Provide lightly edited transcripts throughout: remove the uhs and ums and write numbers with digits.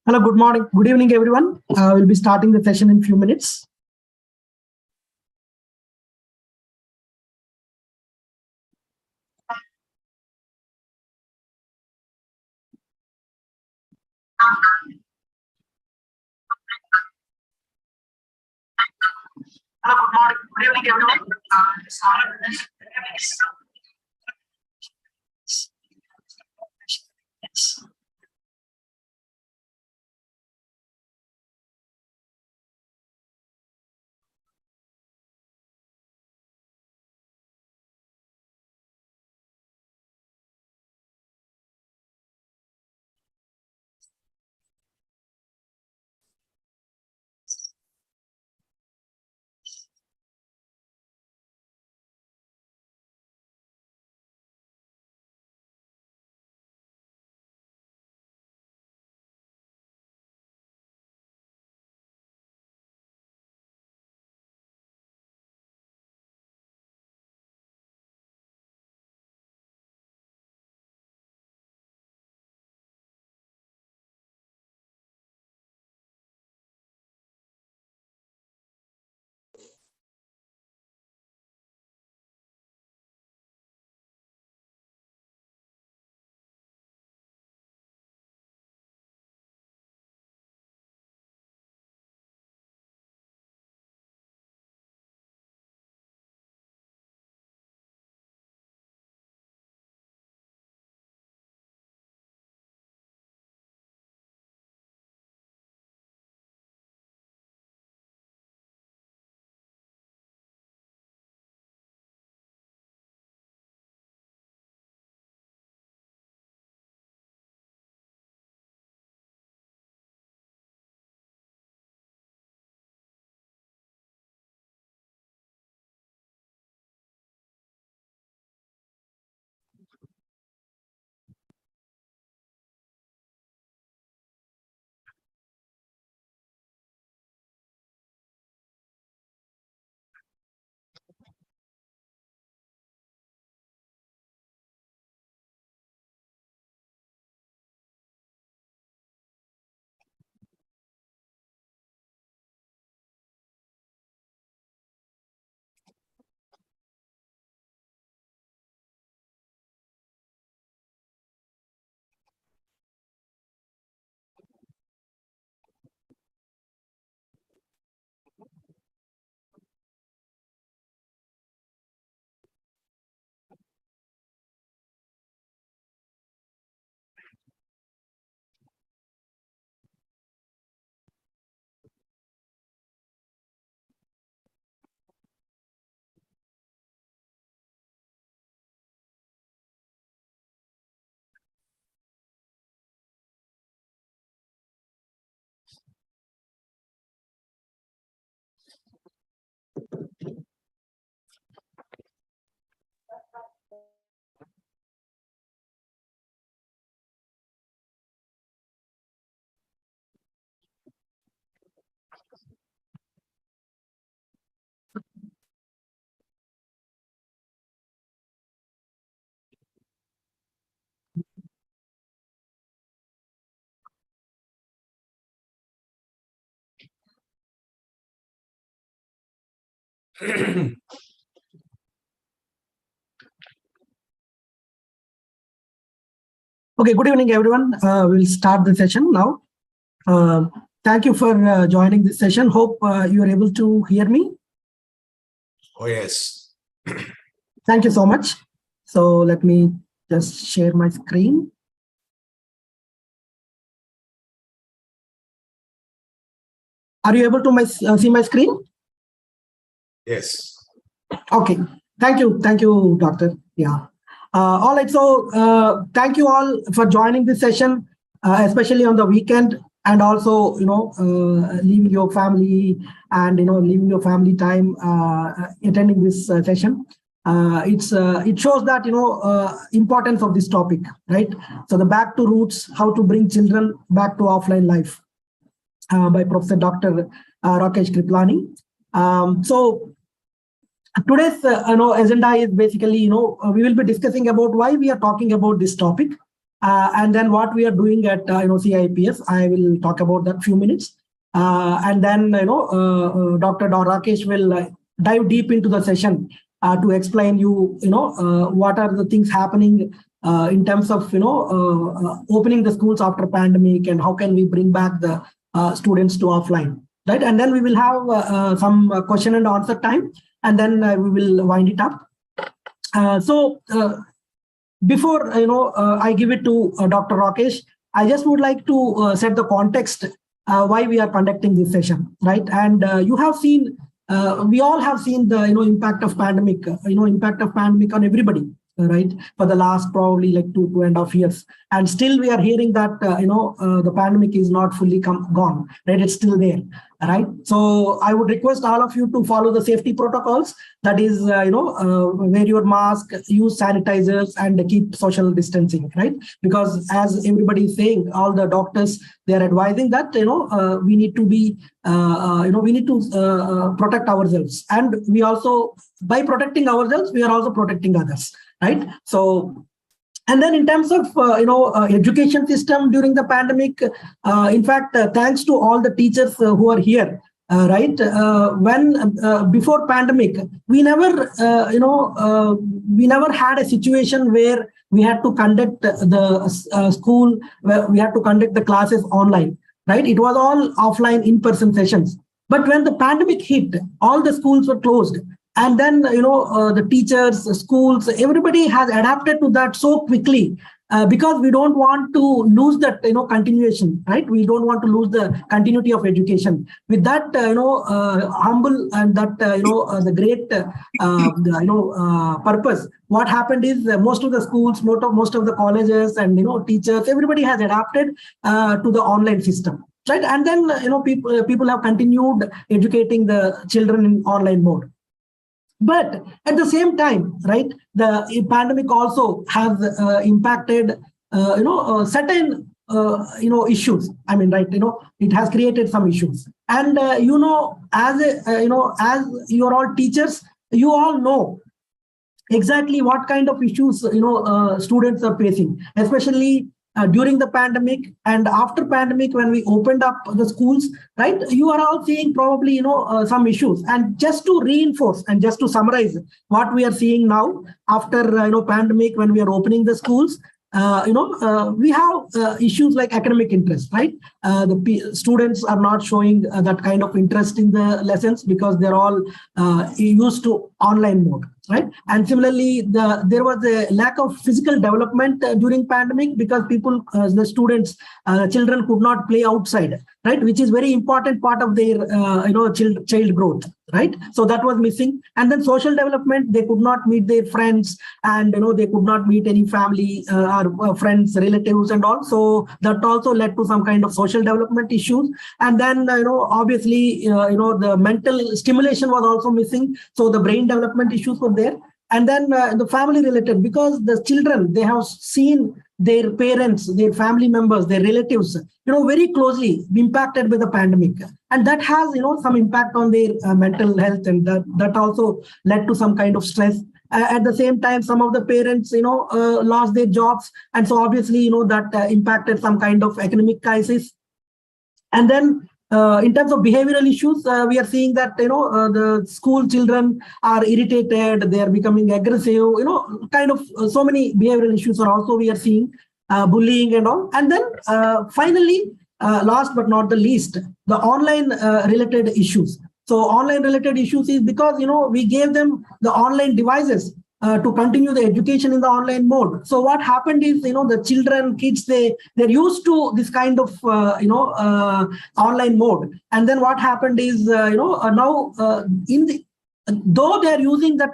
Hello, good morning, good evening, everyone. We'll be starting the session in few minutes. Hello, good morning, good evening, everyone. Okay, good evening, everyone. We'll start the session now. Thank you for joining this session. Hope you are able to hear me. Oh, yes. Thank you so much. So let me just share my screen. Are you able to see my screen? Yes. Okay. Thank you, Doctor. Yeah. All right. So thank you all for joining this session, especially on the weekend, and also leaving your family and leaving your family time attending this session. It shows that importance of this topic, right? So the back to roots, how to bring children back to offline life, by Professor Dr. Rakesh Kriplani. So today's agenda is basically we will be discussing about why we are talking about this topic, and then what we are doing at CIPS. I will talk about that few minutes, and then Dr. Rakesh will dive deep into the session to explain what are the things happening in terms of opening the schools after pandemic, and how can we bring back the students to offline, right? And then we will have some question and answer time, and then we will wind it up. So before I give it to Dr. Rakesh, I just would like to set the context why we are conducting this session, right? And you have seen, we all have seen the impact of pandemic, impact of pandemic on everybody, right? For the last probably like 2.5 years, and still we are hearing that the pandemic is not fully gone, right? It's still there, right? So I would request all of you to follow the safety protocols. That is, wear your mask, use sanitizers, and keep social distancing, right? Because as everybody is saying, all the doctors, they are advising that we need to be we need to protect ourselves, and we also, by protecting ourselves, we are also protecting others, right? So, and then in terms of education system during the pandemic, in fact, thanks to all the teachers who are here, right? When before pandemic, we never we never had a situation where we had to conduct the school, where we had to conduct the classes online, right? It was all offline, in-person sessions. But when the pandemic hit, all the schools were closed. And then, the teachers, schools, everybody has adapted to that so quickly, because we don't want to lose that, continuation, right? We don't want to lose the continuity of education. With that, humble and that, the great, purpose, what happened is most of the schools, most of the colleges and, teachers, everybody has adapted to the online system. Right. And then, people have continued educating the children in online mode. But at the same time, right, the pandemic also has impacted, certain, issues. I mean, right, it has created some issues. And, as you're all teachers, you all know exactly what kind of issues, students are facing, especially during the pandemic and after pandemic, when we opened up the schools, right? You are all seeing probably, some issues. And just to reinforce and just to summarize what we are seeing now after, pandemic, when we are opening the schools, we have issues like academic interest, right? The students are not showing that kind of interest in the lessons because they're all used to online mode, right? And similarly, there was a lack of physical development during pandemic because people, the students, children could not play outside, right? Which is very important part of their, child growth, right? So that was missing. And then social development, they could not meet their friends, and they could not meet any family or friends, relatives, and all. So that also led to some kind of social development issues. And then obviously the mental stimulation was also missing. So the brain development issues were there. And then the family related, because the children, they have seen their parents, their family members, their relatives, very closely impacted by the pandemic. And that has, some impact on their mental health. And that also led to some kind of stress. At the same time, some of the parents, lost their jobs. And so obviously, that impacted some kind of economic crisis. And then in terms of behavioral issues, we are seeing that, the school children are irritated, they are becoming aggressive, kind of so many behavioral issues are also we are seeing, bullying and all. And then finally, last but not the least, the online related issues. So online related issues is because, we gave them the online devices to continue the education in the online mode. So what happened is, the children, kids, they're used to this kind of, online mode. And then what happened is, now though they are using the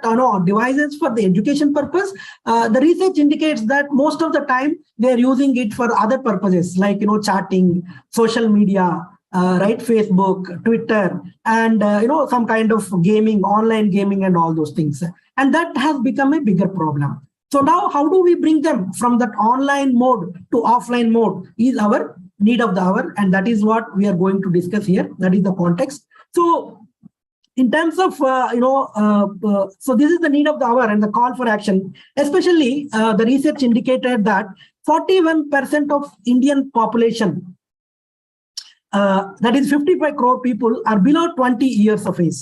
devices for the education purpose, the research indicates that most of the time they are using it for other purposes like, chatting, social media, right, Facebook, Twitter, and some kind of gaming, online gaming, and all those things. And that has become a bigger problem. So now, how do we bring them from that online mode to offline mode is our need of the hour, and that is what we are going to discuss here. That is the context. So in terms of, so this is the need of the hour and the call for action. Especially, the research indicated that 41% of Indian population, that is 55 crore people, are below 20 years of age.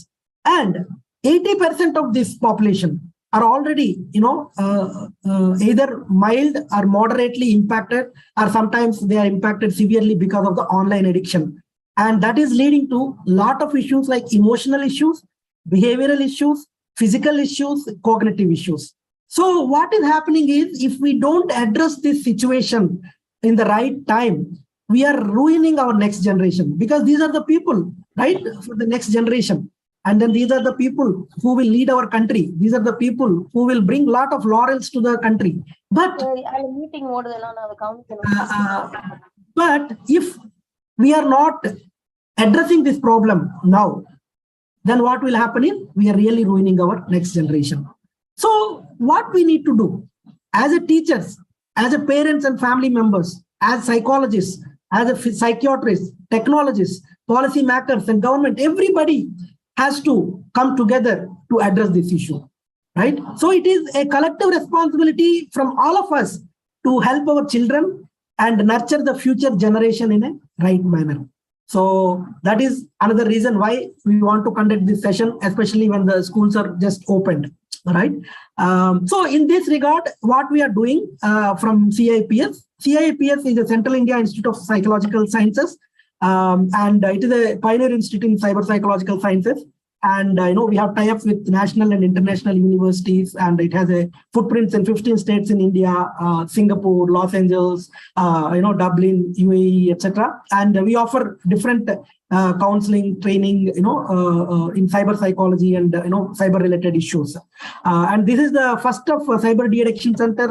And 80% of this population are already, either mild or moderately impacted, or sometimes they are impacted severely because of the online addiction. And that is leading to a lot of issues like emotional issues, behavioral issues, physical issues, cognitive issues. So what is happening is, if we don't address this situation in the right time, we are ruining our next generation, because these are the people, right, for the next generation. And then these are the people who will lead our country. These are the people who will bring a lot of laurels to the country. But, but if we are not addressing this problem now, then what will happen is we are really ruining our next generation. So what we need to do as a teachers, as a parents and family members, as psychologists, as a psychiatrists, technologists, policy makers and government, everybody has to come together to address this issue, right? So it is a collective responsibility from all of us to help our children and nurture the future generation in a right manner. So that is another reason why we want to conduct this session, especially when the schools are just opened, right? So in this regard, what we are doing from CIPS is a Central India Institute of Psychological Sciences, and it is a pioneer institute in cyber psychological sciences. And we have tie-ups with national and international universities, and it has a footprints in 15 states in India, Singapore, Los Angeles, Dublin, UAE, etc. And we offer different counseling, training, in cyber psychology and cyber-related issues. And this is the first of Cyber De-Addiction Center,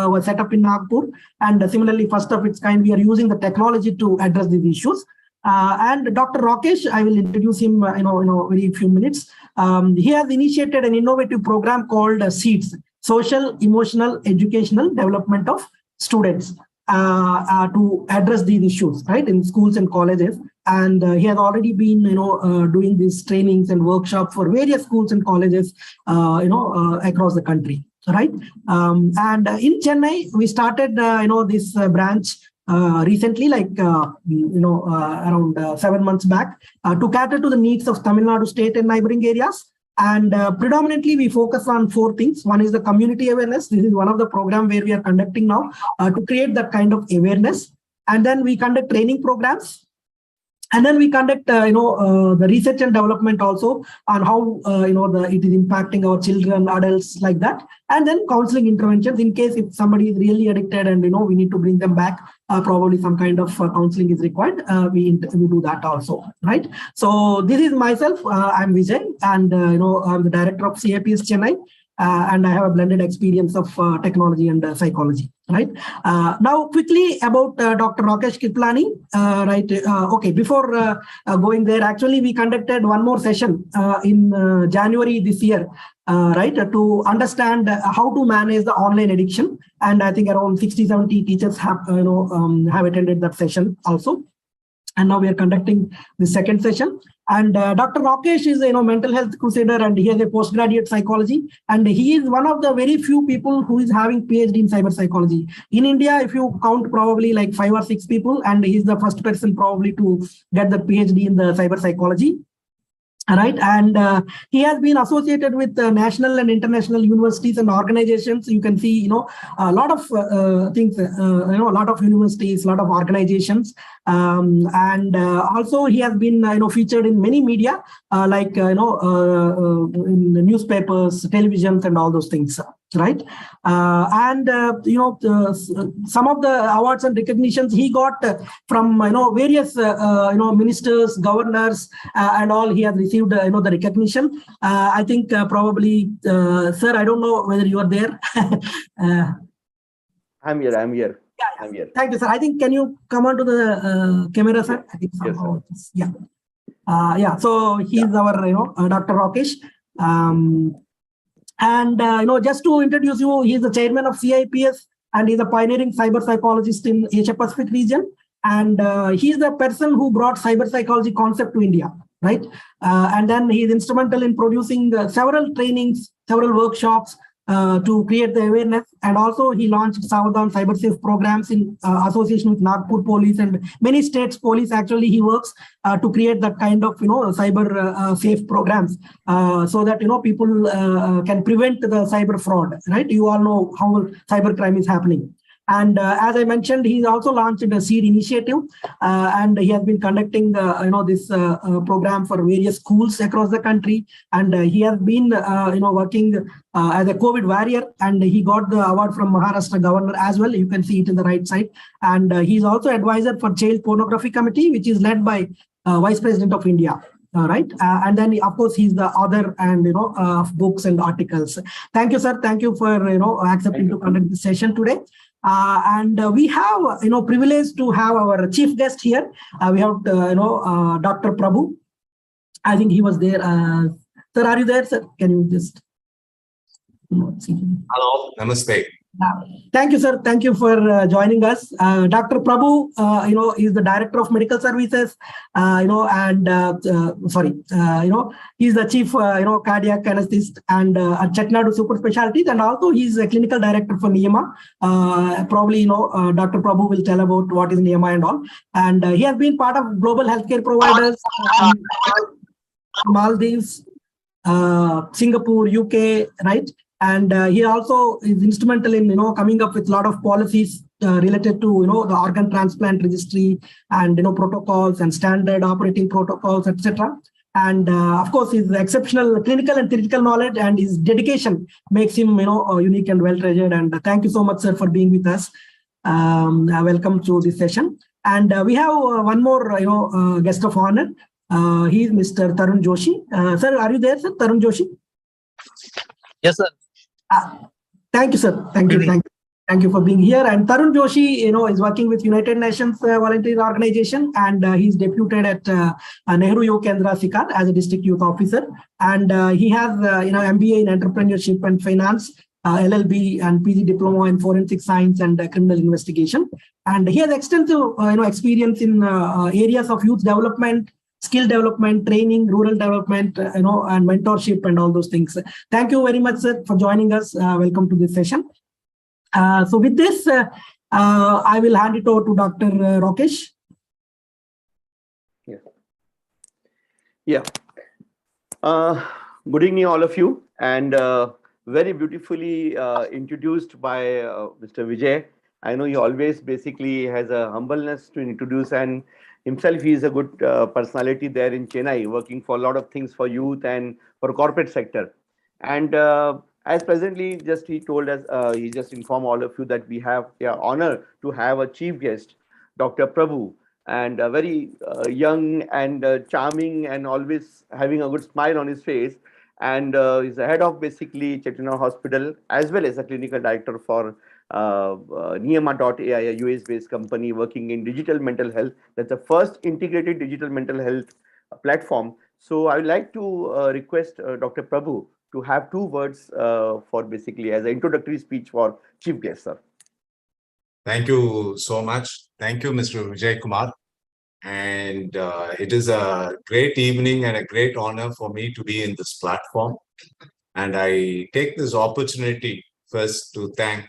was set up in Nagpur, and similarly, first of its kind, we are using the technology to address these issues. And Dr. Rakesh, I will introduce him in a very few minutes. He has initiated an innovative program called SEEDS, Social, Emotional, Educational Development of Students, to address these issues, right, in schools and colleges. And he has already been, doing these trainings and workshops for various schools and colleges, across the country, right? And in Chennai, we started, this branch recently, like, around 7 months back, to cater to the needs of Tamil Nadu state and neighboring areas. And predominantly, we focus on 4 things. One is the community awareness. This is one of the programs where we are conducting now to create that kind of awareness. And then we conduct training programs. And then we conduct, the research and development also on how, it is impacting our children, adults, like that. And then counseling interventions in case if somebody is really addicted and, we need to bring them back, probably some kind of counseling is required. We do that also, right? So this is myself. I'm Vijay, and, I'm the director of CIPS Chennai. And I have a blended experience of technology and psychology, right? Now, quickly about Dr. Rakesh Kriplani, right? Okay, before going there, actually, we conducted one more session in January this year, right, to understand how to manage the online addiction. And I think around 60-70 teachers have, have attended that session also. And now we are conducting the second session. And Dr. Rakesh is a mental health crusader, and he has a postgraduate psychology. And he is one of the very few people who is having PhD in cyber psychology. In India, if you count probably like 5 or 6 people, and he's the first person probably to get the PhD in the cyber psychology. Right, and he has been associated with national and international universities and organizations. You can see, a lot of things, a lot of universities, a lot of organizations, and also he has been, featured in many media, like, in the newspapers, televisions, and all those things. Right, and some of the awards and recognitions he got from various ministers, governors, and all. He has received the recognition. I think probably, sir, I don't know whether you are there. I'm here. Yeah, I'm here. Thank you, sir. I think, can you come on to the camera, sir? I think somehow, yes, yeah. Yeah. So he's our Dr. Rakesh. And just to introduce you, he is the chairman of CIPS, and he's a pioneering cyber psychologist in Asia Pacific region. And he is the person who brought cyber psychology concept to India, right? And then he is instrumental in producing several trainings, several workshops to create the awareness. And also he launched Savadhan Cyber Safe programs in association with Nagpur Police and many states police. Actually, he works to create that kind of cyber safe programs so that people can prevent the cyber fraud. Right? You all know how cyber crime is happening. And as I mentioned, he's also launched a SEED initiative, and he has been conducting this program for various schools across the country. And he has been working as a COVID warrior, and he got the award from Maharashtra governor as well. You can see it in the right side. And he's also advisor for Child Pornography Committee, which is led by Vice President of India. Right, and then of course he's the author and of books and articles. Thank you, sir. Thank you for accepting to conduct this session today. And we have privilege to have our chief guest here. We have Dr. Prabhu. I think he was there. Sir, are you there, sir? Can you just see? Hello, namaste. Thank you, sir. Thank you for joining us. Dr. Prabhu, is the director of medical services, and he's the chief, cardiac anesthetist and at Chettinad Super Specialties, and also he's a clinical director for Niyama. Probably, Dr. Prabhu will tell about what is Niyama and all. And he has been part of global healthcare providers, Maldives, Singapore, UK, right? And he also is instrumental in coming up with a lot of policies related to the organ transplant registry and protocols and standard operating protocols, etc. And of course, his exceptional clinical and theoretical knowledge and his dedication makes him unique and well treasured. And thank you so much, sir, for being with us. Welcome to this session. And we have one more guest of honor. He is Mr. Tarun Joshi. Sir, are you there, sir? Tarun Joshi? Yes, sir. Thank you, sir. Thank you for being here. And Tarun Joshi, is working with United Nations Volunteer Organization, and he's deputed at Nehru Yuva Kendra, Sikar, as a district youth officer. And he has, MBA in entrepreneurship and finance, LLB and PG diploma in forensic science and criminal investigation. And he has extensive, experience in areas of youth development, skill development, training, rural development, and mentorship and all those things. Thank you very much, sir, for joining us. Welcome to this session. So with this, I will hand it over to Dr. Rakesh. Yeah. Good evening, all of you, and very beautifully introduced by Mr. Vijay. I know he always basically has a humbleness to introduce, and himself, he is a good personality there in Chennai, working for a lot of things for youth and for corporate sector. And as presently, he told us, he just informed all of you that we have the honor to have a chief guest, Dr. Prabhu, and very young and charming and always having a good smile on his face. And he's the head of basically Chettinad Hospital, as well as a clinical director for Niyama.ai, a US-based company working in digital mental health. That's the first integrated digital mental health platform. So I would like to request Dr. Prabhu to have 2 words for basically as an introductory speech for chief guest, sir. Thank you so much. Thank you, Mr. Vijay Kumar. And it is a great evening and a great honor for me to be in this platform. And I take this opportunity first to thank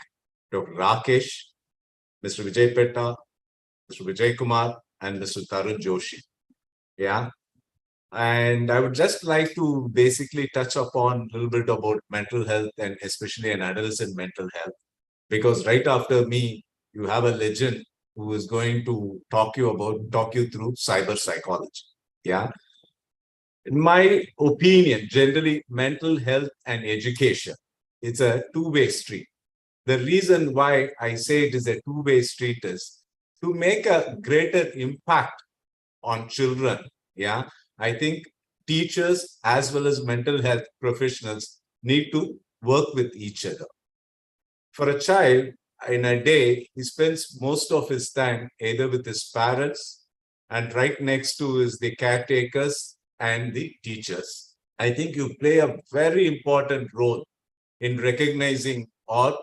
Dr. Rakesh, Mr. Vijay Petta, Mr. Vijay Kumar, and Mr. Tarun Joshi. Yeah. And I would just like to basically touch upon a little bit about mental health and especially an adolescent mental health. Because right after me, you have a legend who is going to talk you through cyber psychology. Yeah. In my opinion, generally, mental health and education, it's a two-way street. The reason why I say it is a two-way street is to make a greater impact on children. Yeah, I think teachers as well as mental health professionals need to work with each other. For a child, in a day, he spends most of his time either with his parents, and right next to is the caretakers and the teachers. I think you play a very important role in recognizing or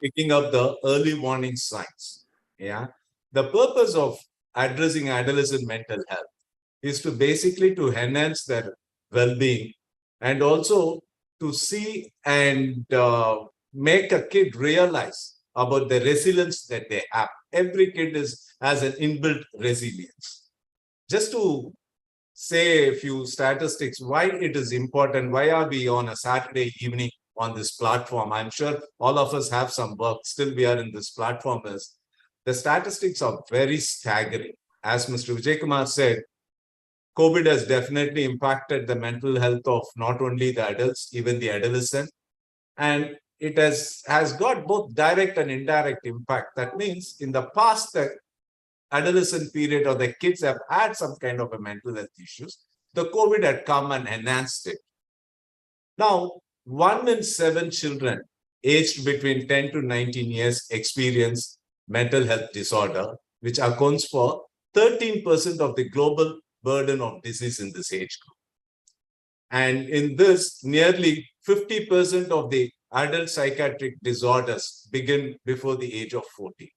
picking up the early warning signs. Yeah. The purpose of addressing adolescent mental health is to basically to enhance their well-being and also to see and make a kid realize about the resilience that they have. Every kid has an inbuilt resilience. Just to say a few statistics, why it is important, why are we on a Saturday evening on this platform? I'm sure all of us have some work, still we are in this platform. Is the statistics are very staggering. As Mr. Vijay Kumar said, COVID has definitely impacted the mental health of not only the adults, even the adolescent. And it has got both direct and indirect impact. That means in the past, the adolescent period or the kids have had some kind of a mental health issues. The COVID had come and enhanced it. Now, 1 in 7 children aged between 10 to 19 years experience mental health disorder, which accounts for 13% of the global burden of disease in this age group. And in this, nearly 50% of the adult psychiatric disorders begin before the age of 40.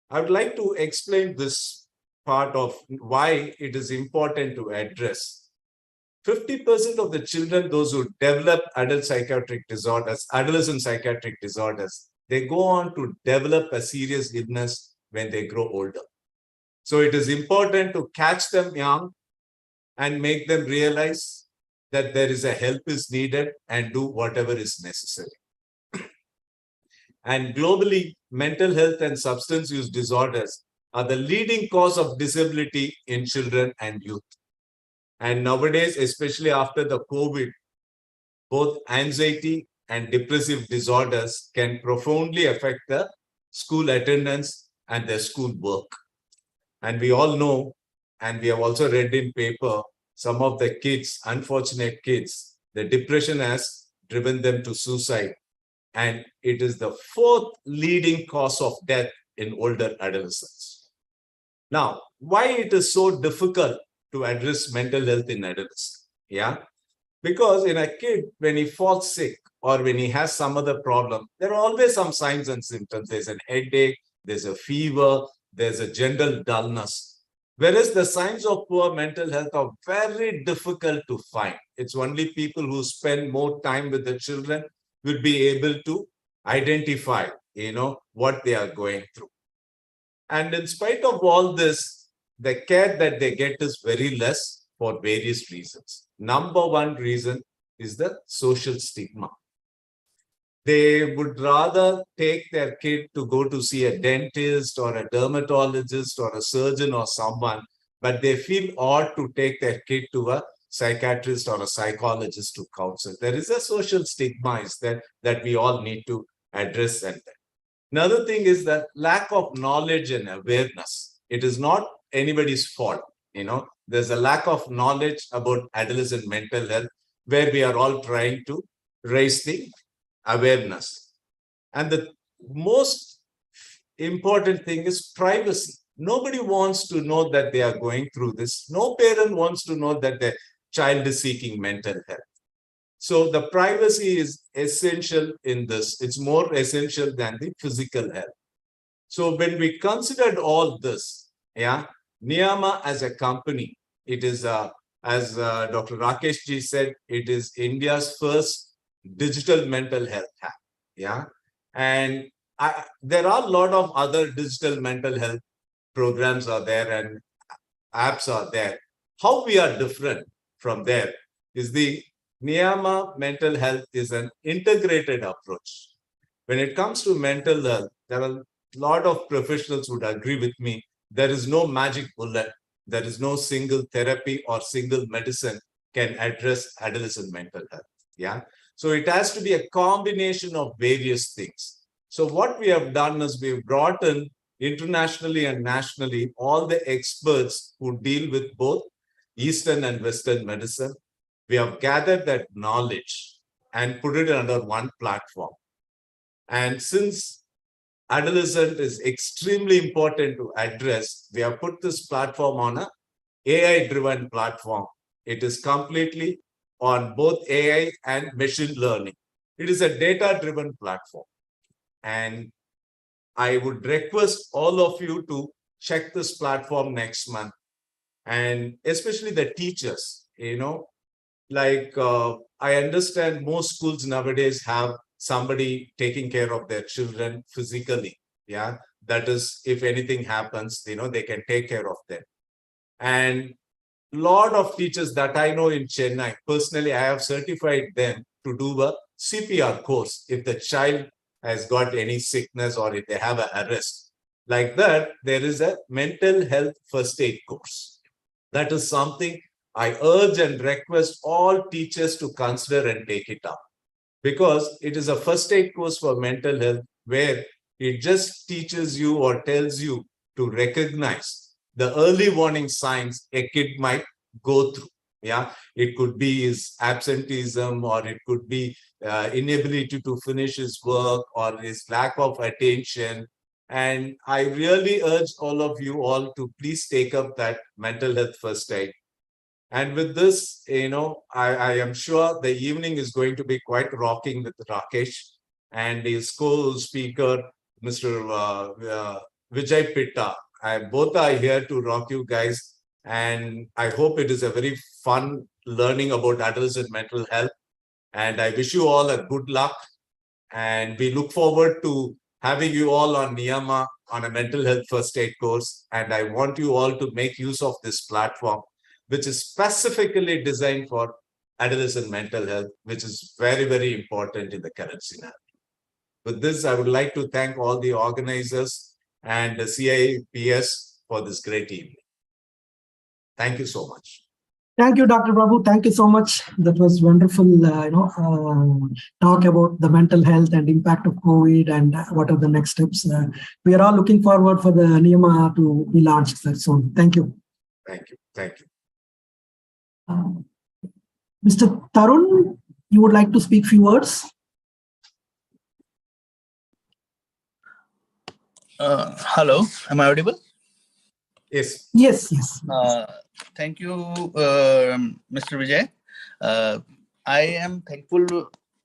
I would like to explain this part of why it is important to address. 50% of the children, those who develop adolescent psychiatric disorders, they go on to develop a serious illness when they grow older. So it is important to catch them young and make them realize that there is a help is needed and do whatever is necessary. And globally, mental health and substance use disorders are the leading cause of disability in children and youth. And nowadays, especially after the COVID, both anxiety and depressive disorders can profoundly affect the school attendance and their school work. And we all know, and we have also read in paper, some of the kids, unfortunate kids, the depression has driven them to suicide. And it is the 4th leading cause of death in older adolescents. Now, why it is so difficult to address mental health in adolescents? Yeah, because in a kid, when he falls sick or when he has some other problem, there are always some signs and symptoms. There's an headache, there's a fever, there's a general dullness. Whereas the signs of poor mental health are very difficult to find. It's only people who spend more time with the children will be able to identify, what they are going through. And in spite of all this, the care that they get is very less for various reasons. Number one reason is the social stigma. They would rather take their kid to go to see a dentist or a dermatologist or a surgeon or someone, but they feel odd to take their kid to a psychiatrist or a psychologist to counsel. There is a social stigma is that we all need to address. And another thing is that lack of knowledge and awareness. It is not anybody's fault. There's a lack of knowledge about adolescent mental health where we are all trying to raise the awareness. And the most important thing is privacy. Nobody wants to know that they are going through this. No parent wants to know that their child is seeking mental health. So the privacy is essential in this. It's more essential than the physical health. So when we considered all this, Niyama as a company, it is, as Dr. Rakesh ji said, it is India's first digital mental health app. Yeah. And there are a lot of other digital mental health programs are there and apps are there. How we are different from there is the Niyama mental health is an integrated approach. When it comes to mental health, there are a lot of professionals would agree with me. There is no magic bullet. There is no single therapy or single medicine can address adolescent mental health. Yeah. So it has to be a combination of various things. So what we have done is we've brought in internationally and nationally all the experts who deal with both Eastern and Western medicine. We have gathered that knowledge and put it under one platform. And since adolescent is extremely important to address, we have put this platform on a AI-driven platform. It is completely on both AI and machine learning. It is a data-driven platform. And I would request all of you to check this platform next month. And especially the teachers, I understand most schools nowadays have somebody taking care of their children physically. Yeah, that is, if anything happens, they can take care of them. And a lot of teachers that I know in Chennai, personally, I have certified them to do a CPR course if the child has got any sickness or if they have an arrest. Like that, there is a mental health first aid course. That is something I urge and request all teachers to consider and take it up, because it is a first aid course for mental health where it just teaches you or tells you to recognize the early warning signs a kid might go through. Yeah, it could be his absenteeism, or it could be inability to finish his work, or his lack of attention. And I really urge all of you all to please take up that mental health first aid. And with this, I am sure the evening is going to be quite rocking with Rakesh and his co-speaker, Mr. Vijay Pitta. Both are here to rock you guys. And I hope it is a very fun learning about adolescent mental health. And I wish you all a good luck. And we look forward to having you all on Niyama on a mental health first aid course. And I want you all to make use of this platform, which is specifically designed for adolescent mental health, which is very, very important in the current scenario. With this, I would like to thank all the organizers and the CIPS for this great evening. Thank you so much. Thank you, Dr. Prabhu. Thank you so much. That was wonderful, talk about the mental health and impact of COVID and what are the next steps. We are all looking forward for the Niyama to be launched soon. Thank you. Thank you. Thank you. Mr. Tarun, you would like to speak few words? Hello, am I audible? Yes. Yes, yes. Thank you, Mr. Vijay. I am thankful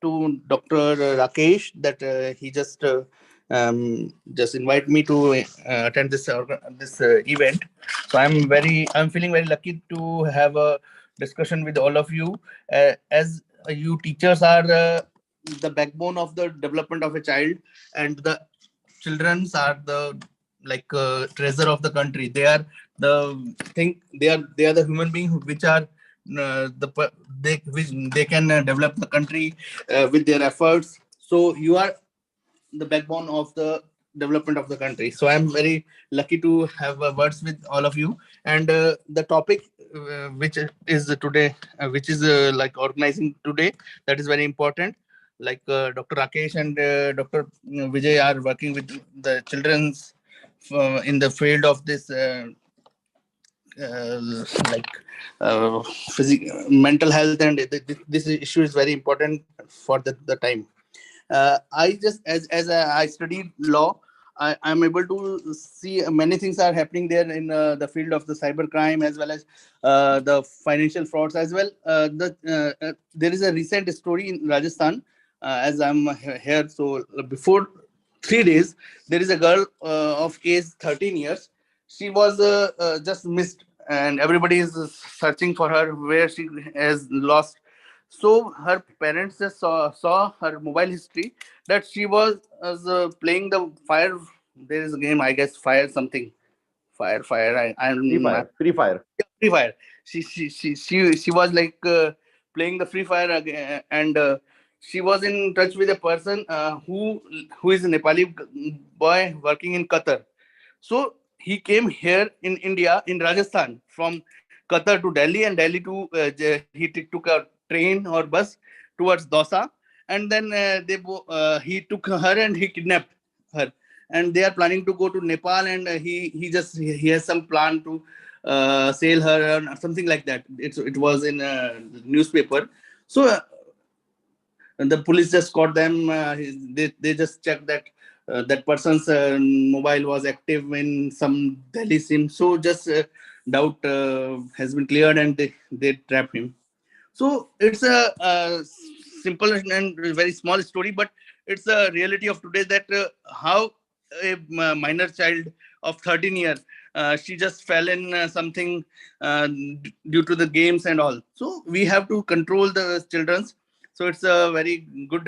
to Dr. Rakesh that he just invited me to attend this event. So I'm feeling very lucky to have a discussion with all of you, as you teachers are the backbone of the development of a child, and the childrens are the treasure of the country. They are the thing. They are the human beings which are they can develop the country with their efforts. So you are the backbone of the development of the country. So I'm very lucky to have words with all of you. And the topic which is today, which is like organizing today, that is very important. Like Dr. Rakesh and Dr. Vijay are working with the children's in the field of this mental health, and this issue is very important for the time. I just as I studied law, I'm able to see many things are happening there in the field of the cybercrime, as well as the financial frauds as well. There is a recent story in Rajasthan, as I'm here. So before 3 days, there is a girl of age 13 years. she was just missed, and everybody is searching for her where she has lost. So her parents just saw her mobile history that she was playing the fire. There is a game, I guess, fire something, fire. I'm Free Fire. Free Fire. She was like playing the Free Fire again, and she was in touch with a person who is a Nepali boy working in Qatar. So he came here in India, in Rajasthan, from Qatar to Delhi, and Delhi to he took a train or bus towards Dosa, and then he took her and he kidnapped her, and they are planning to go to Nepal, and he has some plan to sail her or something like that. It was in a newspaper. So and the police just caught them. They just checked that that person's mobile was active in some Delhi SIM. So just doubt has been cleared, and they trap him. So it's a simple and very small story, but it's a reality of today that how a minor child of 13 years, she just fell in something due to the games and all. So we have to control the children's. So it's a very good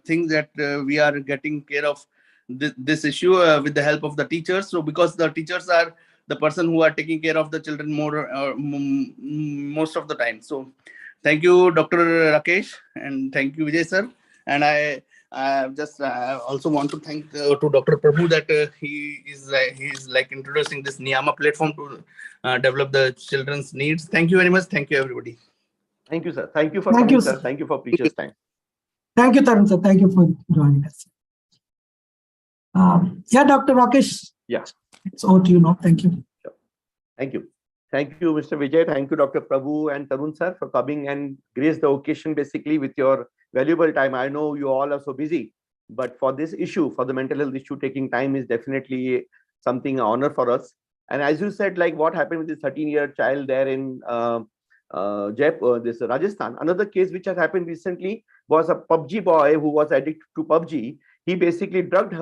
thing that we are getting care of this issue with the help of the teachers. So because the teachers are the person who are taking care of the children more most of the time. So thank you, Dr. Rakesh, and thank you, Vijay sir. And I just also want to thank to Dr. Prabhu that he is like introducing this Niyama platform to develop the children's needs. Thank you very much. Thank you, everybody. Thank you, sir. Thank you for Thank coming, you, sir. sir. Thank you for precious time. Thank you, Tarun sir. Thank you for joining us. Yeah, Dr. Rakesh. Yeah. It's over to you now. Thank you. Sure. Thank you. Thank you, Mr. Vijay. Thank you, Dr. Prabhu and Tarun sir, for coming and grace the occasion basically with your valuable time. I know you all are so busy, but for this issue, for the mental health issue, taking time is definitely something an honor for us. And as you said, like what happened with this 13-year child there in this Rajasthan. Another case which has happened recently was a PUBG boy who was addicted to PUBG. He basically drugged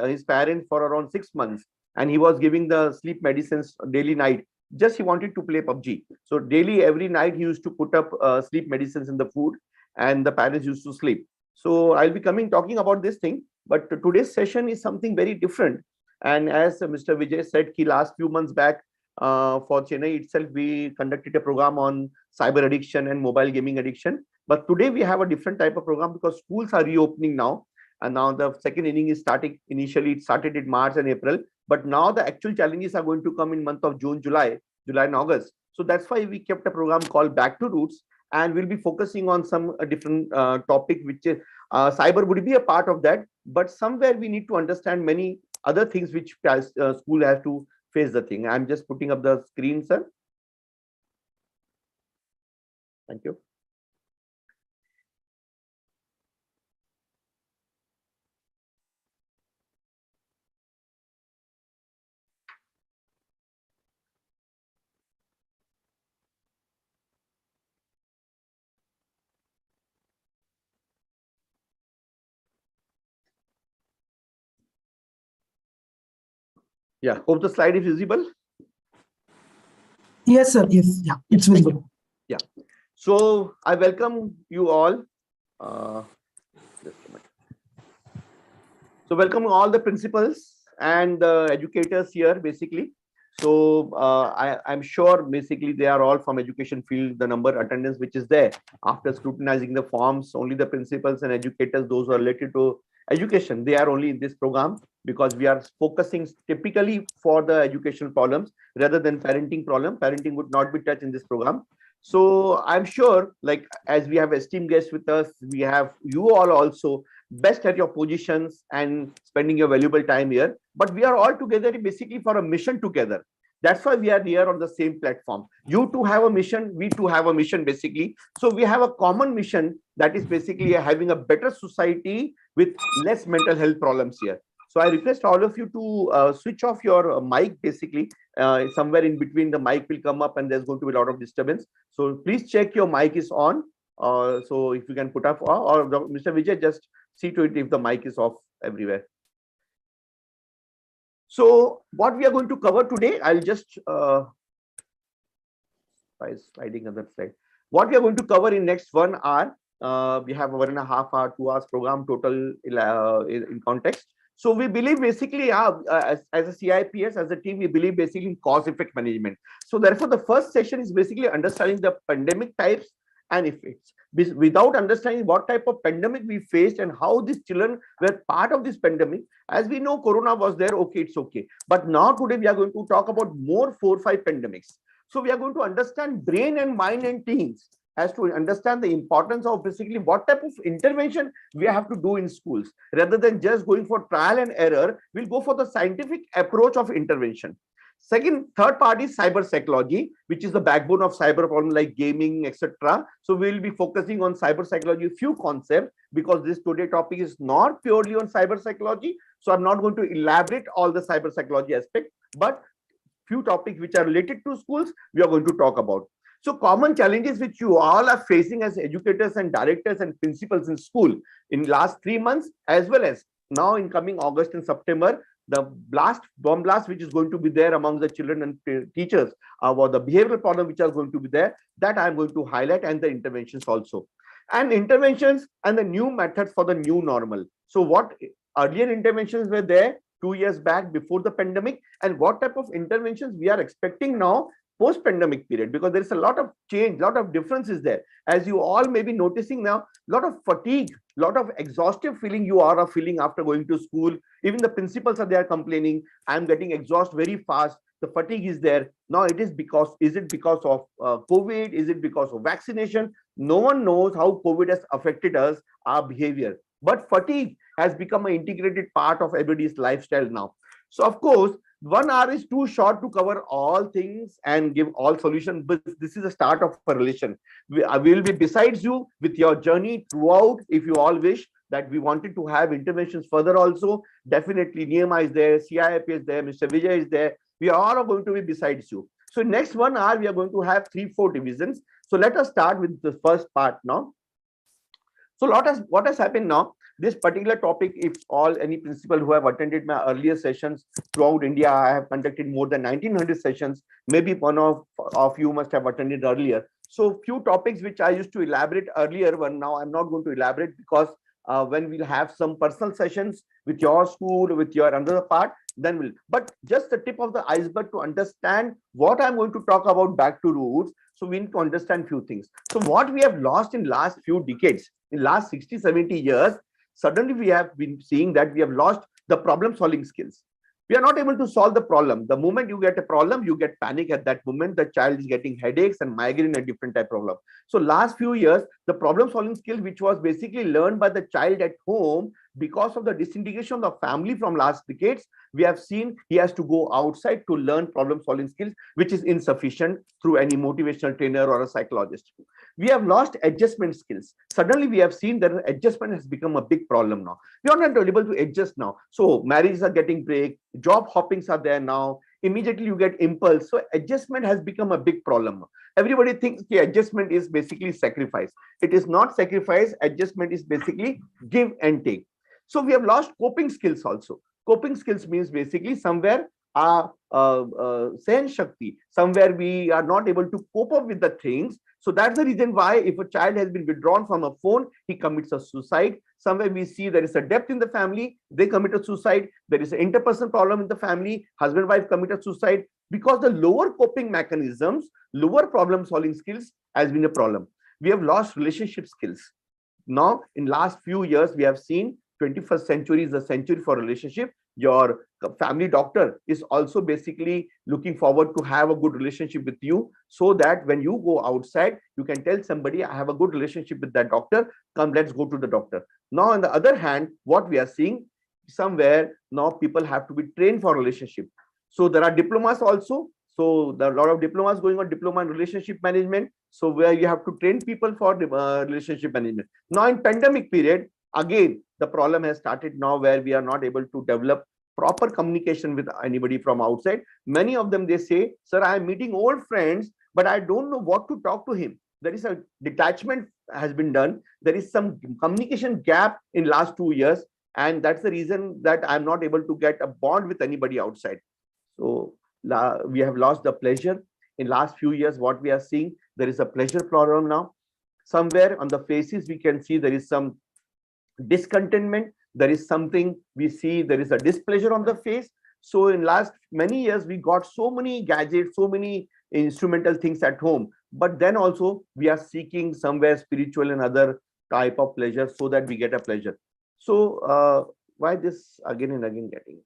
his parents for around 6 months, and he was giving the sleep medicines daily night. Just he wanted to play PUBG. So daily, every night, he used to put up sleep medicines in the food, and the parents used to sleep. So I'll be talking about this thing. But today's session is something very different. And as Mr. Vijay said, last few months back, for Chennai itself, we conducted a program on cyber addiction and mobile gaming addiction. But today we have a different type of program because schools are reopening now. And now the second inning is starting. Initially, it started in March and April. But now the actual challenges are going to come in month of June, July and August. So that's why we kept a program called Back to Roots. And we'll be focusing on some different topic, which is cyber would be a part of that. But somewhere we need to understand many other things which school has to face the thing. I'm just putting up the screen, sir. Thank you. Yeah, hope the slide is visible. Yes, sir. Yes, yeah, it's visible. Yeah. So I welcome you all. So welcome all the principals and the educators here, basically. So I'm sure basically they are all from education field, the number attendance which is there. After scrutinizing the forms, only the principals and educators, those who are related to education, they are only in this program because we are focusing typically for the educational problems rather than parenting problem. Parenting would not be touched in this program. So I'm sure, like as we have esteemed guests with us, we have you all also best at your positions and spending your valuable time here. But we are all together basically for a mission together. That's why we are here on the same platform. You too have a mission, we too have a mission basically. So we have a common mission that is basically having a better society with less mental health problems here. So I request all of you to switch off your mic basically. Somewhere in between the mic will come up and there's going to be a lot of disturbance. So please check your mic is on. So if you can put up or Mr. Vijay, just see to it if the mic is off everywhere. So what we are going to cover today, I'll just by sliding on that slide. What we are going to cover in next 1 hour, we have a 1.5 hour, 2 hours program total in context. So we believe basically as a CIPS, as a team, we believe basically in cause effect management. So therefore, the first session is basically understanding the pandemic types and effects. Without understanding what type of pandemic we faced and how these children were part of this pandemic, as we know, Corona was there, okay, it's okay. But now today we are going to talk about more 4 or 5 pandemics. So we are going to understand brain and mind and teens as to understand the importance of basically what type of intervention we have to do in schools. Rather than just going for trial and error, we'll go for the scientific approach of intervention. Third part is cyber psychology, which is the backbone of cyber problem like gaming, etc. So we'll be focusing on cyber psychology, few concepts, because this today topic is not purely on cyber psychology. So I'm not going to elaborate all the cyber psychology aspect, but few topics which are related to schools we are going to talk about. So common challenges which you all are facing as educators and directors and principals in school in last 3 months, as well as now in coming August and September, the bomb blast which is going to be there among the children and teachers, or the behavioral problem which are going to be there, that I'm going to highlight, and the interventions also. And interventions and the new methods for the new normal. So what earlier interventions were there 2 years back before the pandemic, and what type of interventions we are expecting now post-pandemic period, because there is a lot of change, lot of differences there. As you all may be noticing now, lot of fatigue, lot of exhaustive feeling you are feeling after going to school. Even the principals are there complaining, I'm getting exhausted very fast. The fatigue is there. Now it is because, is it because of COVID? Is it because of vaccination? No one knows how COVID has affected us, our behavior. But fatigue has become an integrated part of everybody's lifestyle now. So of course, 1 hour is too short to cover all things and give all solutions, but this is the start of a relation. We will be besides you with your journey throughout. If you all wish that we wanted to have interventions further also, definitely Niyama is there, CIP is there, Mr. Vijay is there. We are all going to be besides you. So next 1 hour, we are going to have 3-4 divisions. So let us start with the first part now. So what has happened now, this particular topic, if any principal who have attended my earlier sessions throughout India, I have conducted more than 1900 sessions. Maybe one of you must have attended earlier. So few topics which I used to elaborate earlier, now I'm not going to elaborate, because when we'll have some personal sessions with your school, with your another part, then we'll, but just the tip of the iceberg to understand what I'm going to talk about back to roots. So we need to understand few things. So what we have lost in last few decades, in last 60-70 years, suddenly we have been seeing that we have lost the problem solving skills. We are not able to solve the problem. The moment you get a problem, you get panic at that moment. The child is getting headaches and migraine, a different type of problem. So last few years, the problem solving skill, which was basically learned by the child at home, because of the disintegration of the family from last decades, we have seen he has to go outside to learn problem solving skills, which is insufficient through any motivational trainer or a psychologist. We have lost adjustment skills. Suddenly we have seen that adjustment has become a big problem now. We are not able to adjust now. So marriages are getting break, job hoppings are there now. Immediately you get impulse. So adjustment has become a big problem. Everybody thinks the adjustment is basically sacrifice. It is not sacrifice. Adjustment is basically give and take. So we have lost coping skills also. Coping skills means basically somewhere Sahan Shakti, somewhere we are not able to cope up with the things. So that's the reason why if a child has been withdrawn from a phone, he commits a suicide. Somewhere we see there is a depth in the family, they commit a suicide. There is an interpersonal problem in the family, husband, wife commit a suicide, because the lower coping mechanisms, lower problem solving skills has been a problem. We have lost relationship skills. Now, in last few years, we have seen 21st century is the century for relationship. Your family doctor is also basically looking forward to have a good relationship with you, so that when you go outside, you can tell somebody, I have a good relationship with that doctor, come, let's go to the doctor. Now, on the other hand, what we are seeing, somewhere now people have to be trained for relationship. So there are diplomas also. So there are a lot of diplomas going on, diploma in relationship management. So where you have to train people for relationship management. Now in pandemic period, again, the problem has started now, where we are not able to develop proper communication with anybody from outside. Many of them, they say, sir, I am meeting old friends, but I don't know what to talk to him. There is a detachment has been done. There is some communication gap in last 2 years. And that's the reason that I'm not able to get a bond with anybody outside. So we have lost the pleasure. In last few years, what we are seeing, there is a pleasure problem now. Somewhere on the faces, we can see there is some discontentment. There is something we see, there is a displeasure on the face. So in last many years, we got so many gadgets, so many instrumental things at home. But then also we are seeking somewhere spiritual and other type of pleasure so that we get a pleasure. So why this again and again getting it?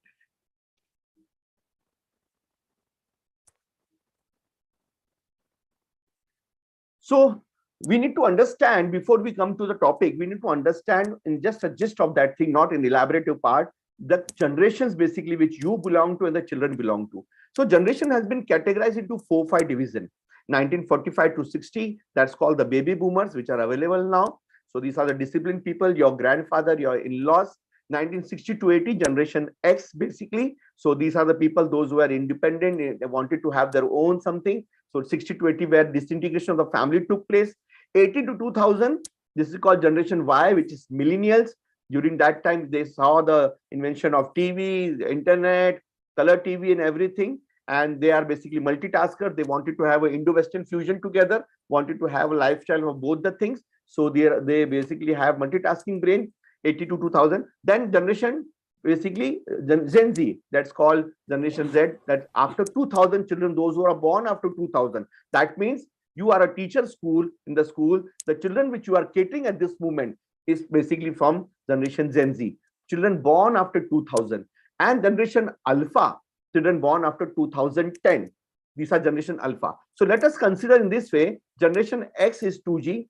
So we need to understand, before we come to the topic, we need to understand in just a gist of that thing, not in elaborative part, the generations basically which you belong to and the children belong to. So generation has been categorized into 4-5 division. 1945 to 60, that's called the baby boomers, which are available now. So these are the disciplined people, your grandfather, your in-laws. 1960 to 80, generation X basically. So these are the people, those who are independent, they wanted to have their own something. So 60 to 80, where disintegration of the family took place. 80 to 2000, this is called generation Y, which is millennials. During that time, they saw the invention of TV, the internet, color TV and everything. And they are basically multitaskers. They wanted to have an Indo-Western fusion together, wanted to have a lifestyle of both the things. So they basically have multitasking brain, 80 to 2000. Then generation, basically Gen Z, that's called generation Z, that after 2000 children, those who are born after 2000. That means you are a teacher school, in the school, the children which you are catering at this moment is basically from generation Gen Z, children born after 2000. And generation Alpha, children born after 2010. These are generation Alpha. So let us consider in this way, generation X is 2G,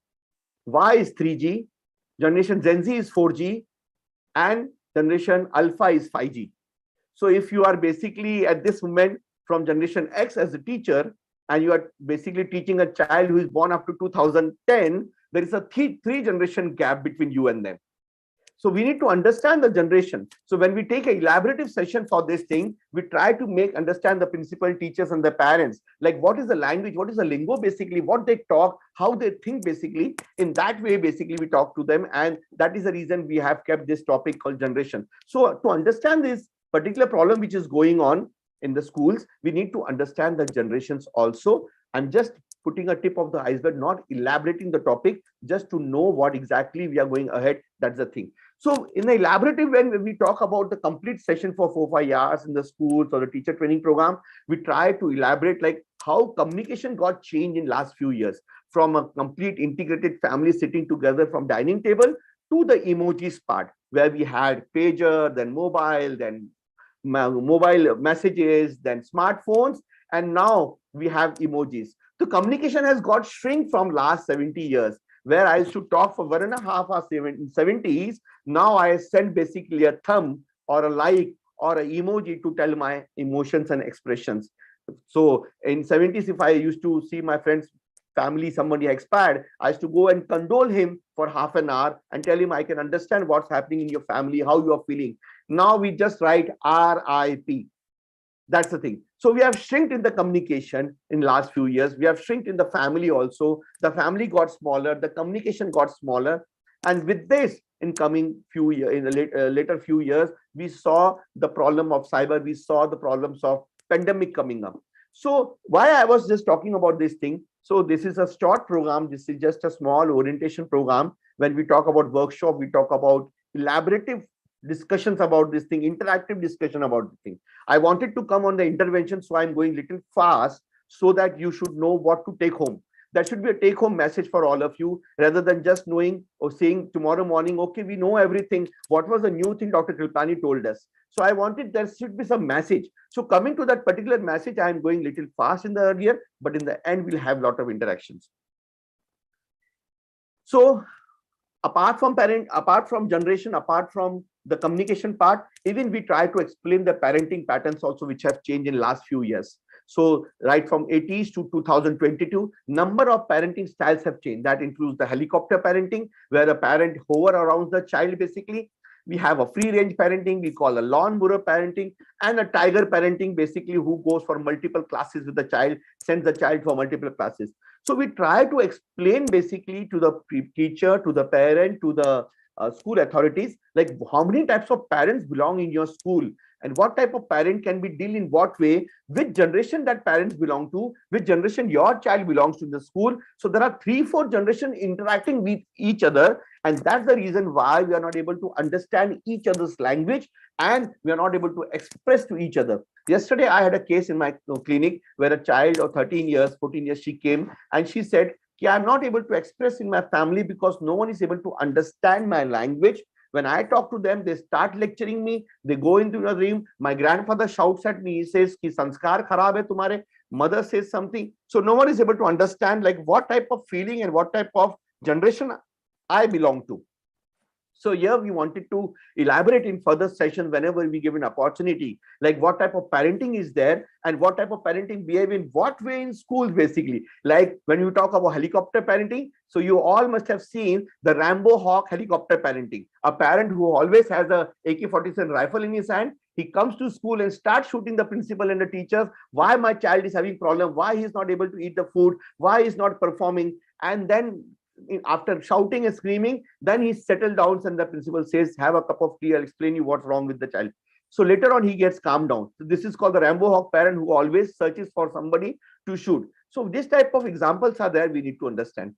Y is 3G, generation Gen Z is 4G, and generation Alpha is 5G. So if you are basically at this moment from generation X as a teacher, and you are basically teaching a child who is born after 2010, there is a three generation gap between you and them. So we need to understand the generation. So when we take an elaborative session for this thing, we try to understand the principal, teachers and the parents, like what is the language, what is the lingo, basically what they talk, how they think, basically in that way, basically we talk to them. And that is the reason we have kept this topic called generation. So to understand this particular problem which is going on in the schools, we need to understand the generations also. I'm just putting a tip of the iceberg, not elaborating the topic, just to know what exactly we are going ahead. That's the thing. So in the elaborative, when we talk about the complete session for 4-5 hours in the schools or the teacher training program, we try to elaborate like how communication got changed in last few years, from a complete integrated family sitting together from dining table to the emojis part, where we had pager, then mobile, then mobile messages, then smartphones, and now we have emojis. So communication has got shrink from last 70 years, where I used to talk for 1.5 hours in 70s. Now I send basically a thumb or a like or an emoji to tell my emotions and expressions. So in 70s, if I used to see my friend's family, somebody expired, I used to go and condole him for half an hour and tell him I can understand what's happening in your family, how you are feeling. Now we just write RIP. That's the thing. So we have shrinked in the communication in last few years. We have shrinked in the family also. The family got smaller, the communication got smaller. And with this, in coming few years, in the later few years, we saw the problem of cyber. We saw the problems of pandemic coming up. So why I was just talking about this thing. So this is a short program. This is just a small orientation program. When we talk about workshop, we talk about elaborative discussions about this thing, interactive discussion about the thing. I wanted to come on the intervention, so I'm going little fast so that you should know what to take home. That should be a take home message for all of you, rather than just knowing or saying tomorrow morning, okay, we know everything. What was the new thing Dr. Kripalani told us? So I wanted there should be some message. So coming to that particular message, I'm going little fast in the earlier, but in the end, we'll have a lot of interactions. So apart from generation, apart from the communication part, even we try to explain the parenting patterns also, which have changed in last few years. So right from 80s to 2022, number of parenting styles have changed. That includes the helicopter parenting, where a parent hover around the child. Basically, we have a free range parenting, we call a lawnmower parenting, and a tiger parenting, basically who goes for multiple classes with the child, sends the child for multiple classes. So we try to explain basically to the teacher, to the parent, to the school authorities, like how many types of parents belong in your school, and what type of parent can be deal in what way, which generation that parents belong to, which generation your child belongs to the school. So there are 3-4 generations interacting with each other, and that's the reason why we are not able to understand each other's language, and we are not able to express to each other. Yesterday I had a case in my clinic where a child of 13 years 14 years, she came and she said, I'm not able to express in my family because no one is able to understand my language. When I talk to them, they start lecturing me. They go into the room. My grandfather shouts at me. He says, "Ki sanskar kharab hai tumhare." Mother says something. So no one is able to understand like what type of feeling and what type of generation I belong to. So here we wanted to elaborate in further session whenever we give an opportunity, like what type of parenting is there and what type of parenting behave in what way in schools basically. Like when you talk about helicopter parenting, so you all must have seen the Rambo Hawk helicopter parenting. A parent who always has a AK-47 rifle in his hand, he comes to school and starts shooting the principal and the teachers. Why my child is having problem? Why he is not able to eat the food? Why he is not performing? And then after shouting and screaming, then he settled down and the principal says, have a cup of tea, I'll explain you what's wrong with the child. So later on, he gets calmed down. So this is called the Rambo Hawk parent who always searches for somebody to shoot. So this type of examples are there, we need to understand.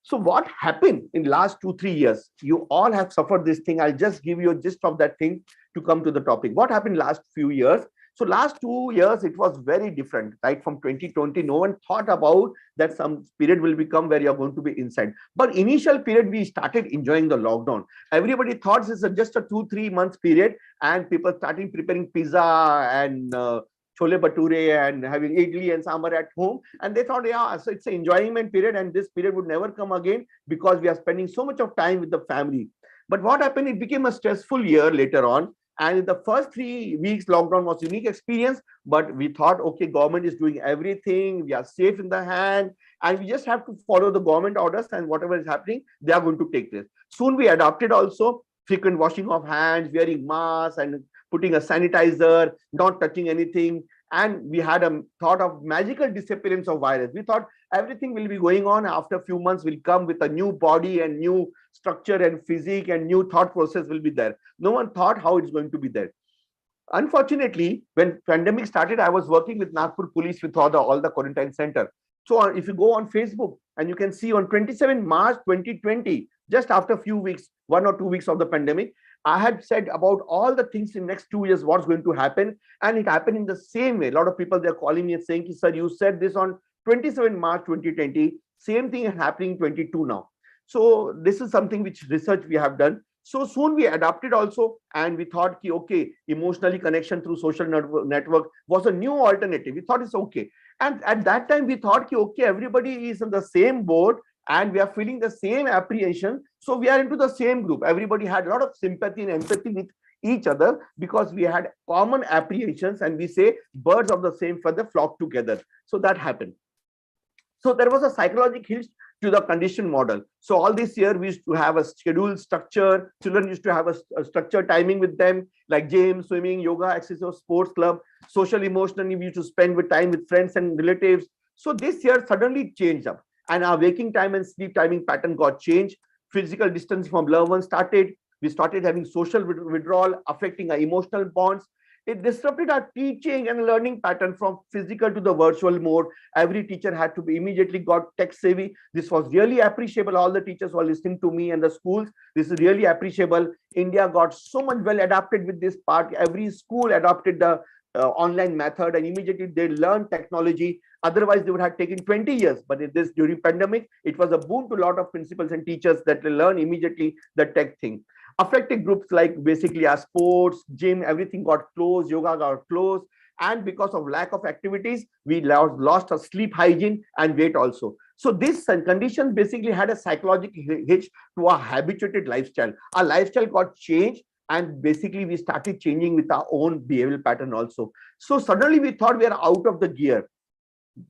So what happened in last 2-3 years? You all have suffered this thing. I'll just give you a gist of that thing to come to the topic. What happened last few years? So last 2 years, it was very different, right? From 2020, no one thought about that some period will become where you're going to be inside. But initial period, we started enjoying the lockdown. Everybody thought this is just a 2-3 months period, and people started preparing pizza and chole bhature and having idli and sambar at home. And they thought, yeah, so it's an enjoyment period, and this period would never come again because we are spending so much of time with the family. But what happened? It became a stressful year later on. And in the first 3 weeks, lockdown was a unique experience, but we thought, okay, government is doing everything. We are safe in the hand, and we just have to follow the government orders, and whatever is happening, they are going to take this. Soon we adopted also frequent washing of hands, wearing masks and putting a sanitizer, not touching anything. And we had a thought of magical disappearance of virus. We thought everything will be going on. After a few months, will come with a new body and new structure and physique and new thought process will be there. No one thought how it's going to be there. Unfortunately, when pandemic started, I was working with Nagpur police with all the quarantine center. So if you go on Facebook and you can see on 27 March 2020, just after a few weeks, 1 or 2 weeks of the pandemic, I had said about all the things in next 2 years, what's going to happen. And it happened in the same way. A lot of people, they're calling me and saying, sir, you said this on 27 March 2020. Same thing is happening 22 now. So this is something which research we have done. So soon we adapted also, and we thought, okay, emotionally connection through social network was a new alternative. We thought it's okay. And at that time, we thought, okay, everybody is in the same boat and we are feeling the same apprehension. So we are into the same group. Everybody had a lot of sympathy and empathy with each other because we had common apprehensions, and we say birds of the same feather flock together. So that happened. So there was a psychological hinge to the condition model. So all this year we used to have a schedule structure. Children used to have a structured timing with them, like gym, swimming, yoga, exercise, sports club. Social emotionally, we used to spend with time with friends and relatives. So this year suddenly changed up, and our waking time and sleep timing pattern got changed. Physical distance from loved ones started. We started having social withdrawal, affecting our emotional bonds. It disrupted our teaching and learning pattern from physical to the virtual mode. Every teacher had to be immediately got tech savvy. This was really appreciable. All the teachers were listening to me and the schools. This is really appreciable. India got so much well adapted with this part. Every school adopted the online method, and immediately they learned technology. Otherwise, they would have taken 20 years. But in this during pandemic, it was a boon to a lot of principals and teachers that they learn immediately the tech thing. Affected groups like basically our sports, gym, everything got closed, yoga got closed. And because of lack of activities, we lost our sleep hygiene and weight also. So this condition basically had a psychological hitch to our habituated lifestyle. Our lifestyle got changed, and basically we started changing with our own behavioral pattern also. So suddenly we thought we are out of the gear.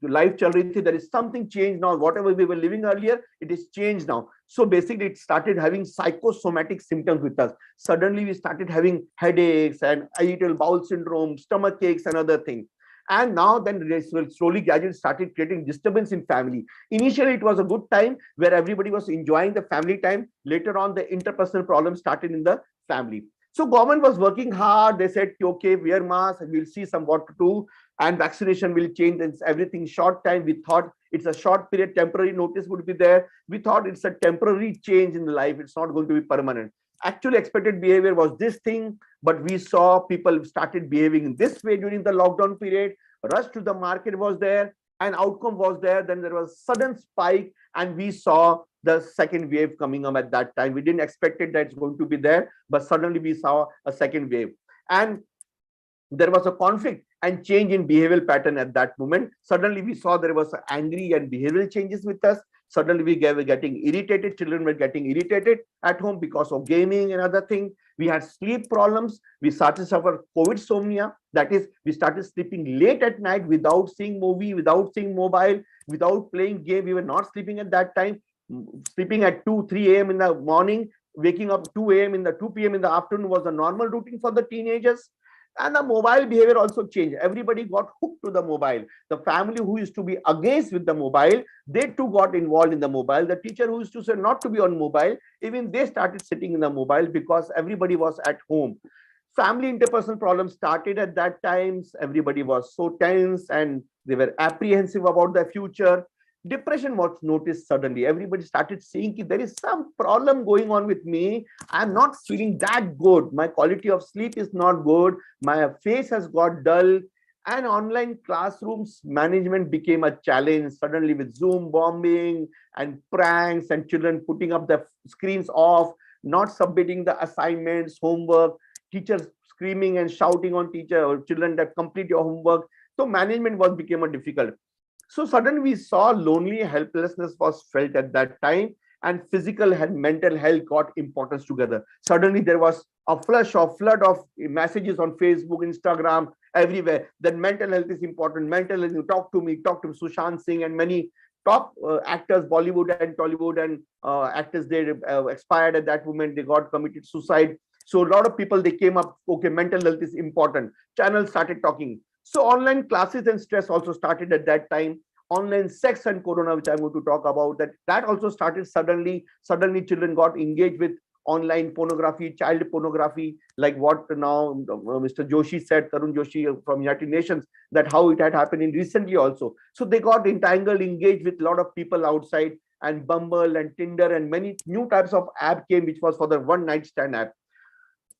Life chal rahi thi, there is something changed now. Whatever we were living earlier, it is changed now. So basically it started having psychosomatic symptoms with us. Suddenly we started having headaches and irritable bowel syndrome, stomach aches and other things. And now then they slowly gradually started creating disturbance in family. Initially, it was a good time where everybody was enjoying the family time. Later on, the interpersonal problems started in the family. So government was working hard. They said, okay, wear mask, we'll see some what to do, and vaccination will change. It's everything short time. We thought it's a short period, temporary notice would be there. We thought it's a temporary change in life. It's not going to be permanent. Actually, expected behavior was this thing, but we saw people started behaving in this way during the lockdown period. Rush to the market was there, and outcome was there. Then there was sudden spike, and we saw the second wave coming up at that time. We didn't expect it that it's going to be there, but suddenly we saw a second wave. And there was a conflict and change in behavioral pattern at that moment. Suddenly we saw there was angry and behavioral changes with us. Suddenly we were getting irritated. Children were getting irritated at home because of gaming and other things. We had sleep problems. We started to suffer COVID insomnia. That is, we started sleeping late at night without seeing movie, without seeing mobile, without playing game. We were not sleeping at that time. Sleeping at 2, 3 a.m. in the morning, waking up 2 a.m. in the 2 p.m. in the afternoon was a normal routine for the teenagers. And the mobile behavior also changed. Everybody got hooked to the mobile. The family who used to be against with the mobile, they too got involved in the mobile. The teacher who used to say not to be on mobile, even they started sitting in the mobile because everybody was at home. Family interpersonal problems started at that time. Everybody was so tense and they were apprehensive about the future. Depression was noticed suddenly. Everybody started seeing that there is some problem going on with me. I'm not feeling that good. My quality of sleep is not good. My face has got dull. And online classrooms management became a challenge suddenly with Zoom bombing and pranks and children putting up the screens off, not submitting the assignments, homework, teachers screaming and shouting on teacher or children that complete your homework. So management became a difficult. So suddenly we saw lonely helplessness was felt at that time, and physical and mental health got importance together. Suddenly there was a flood of messages on Facebook, Instagram, everywhere. That mental health is important. Mental health, you talk to me, talk to Sushant Singh and many top actors, Bollywood and Tollywood and actors, they expired at that moment. They got committed suicide. So a lot of people, they came up, okay, mental health is important. Channels started talking. So online classes and stress also started at that time. Online sex and corona, which I'm going to talk about, that also started suddenly. Suddenly children got engaged with online pornography, child pornography, like what now Mr. Joshi said, Tarun Joshi from United Nations, that how it had happened in recently also. So they got entangled, engaged with a lot of people outside, and Bumble and Tinder and many new types of app came, which was for the one night stand app.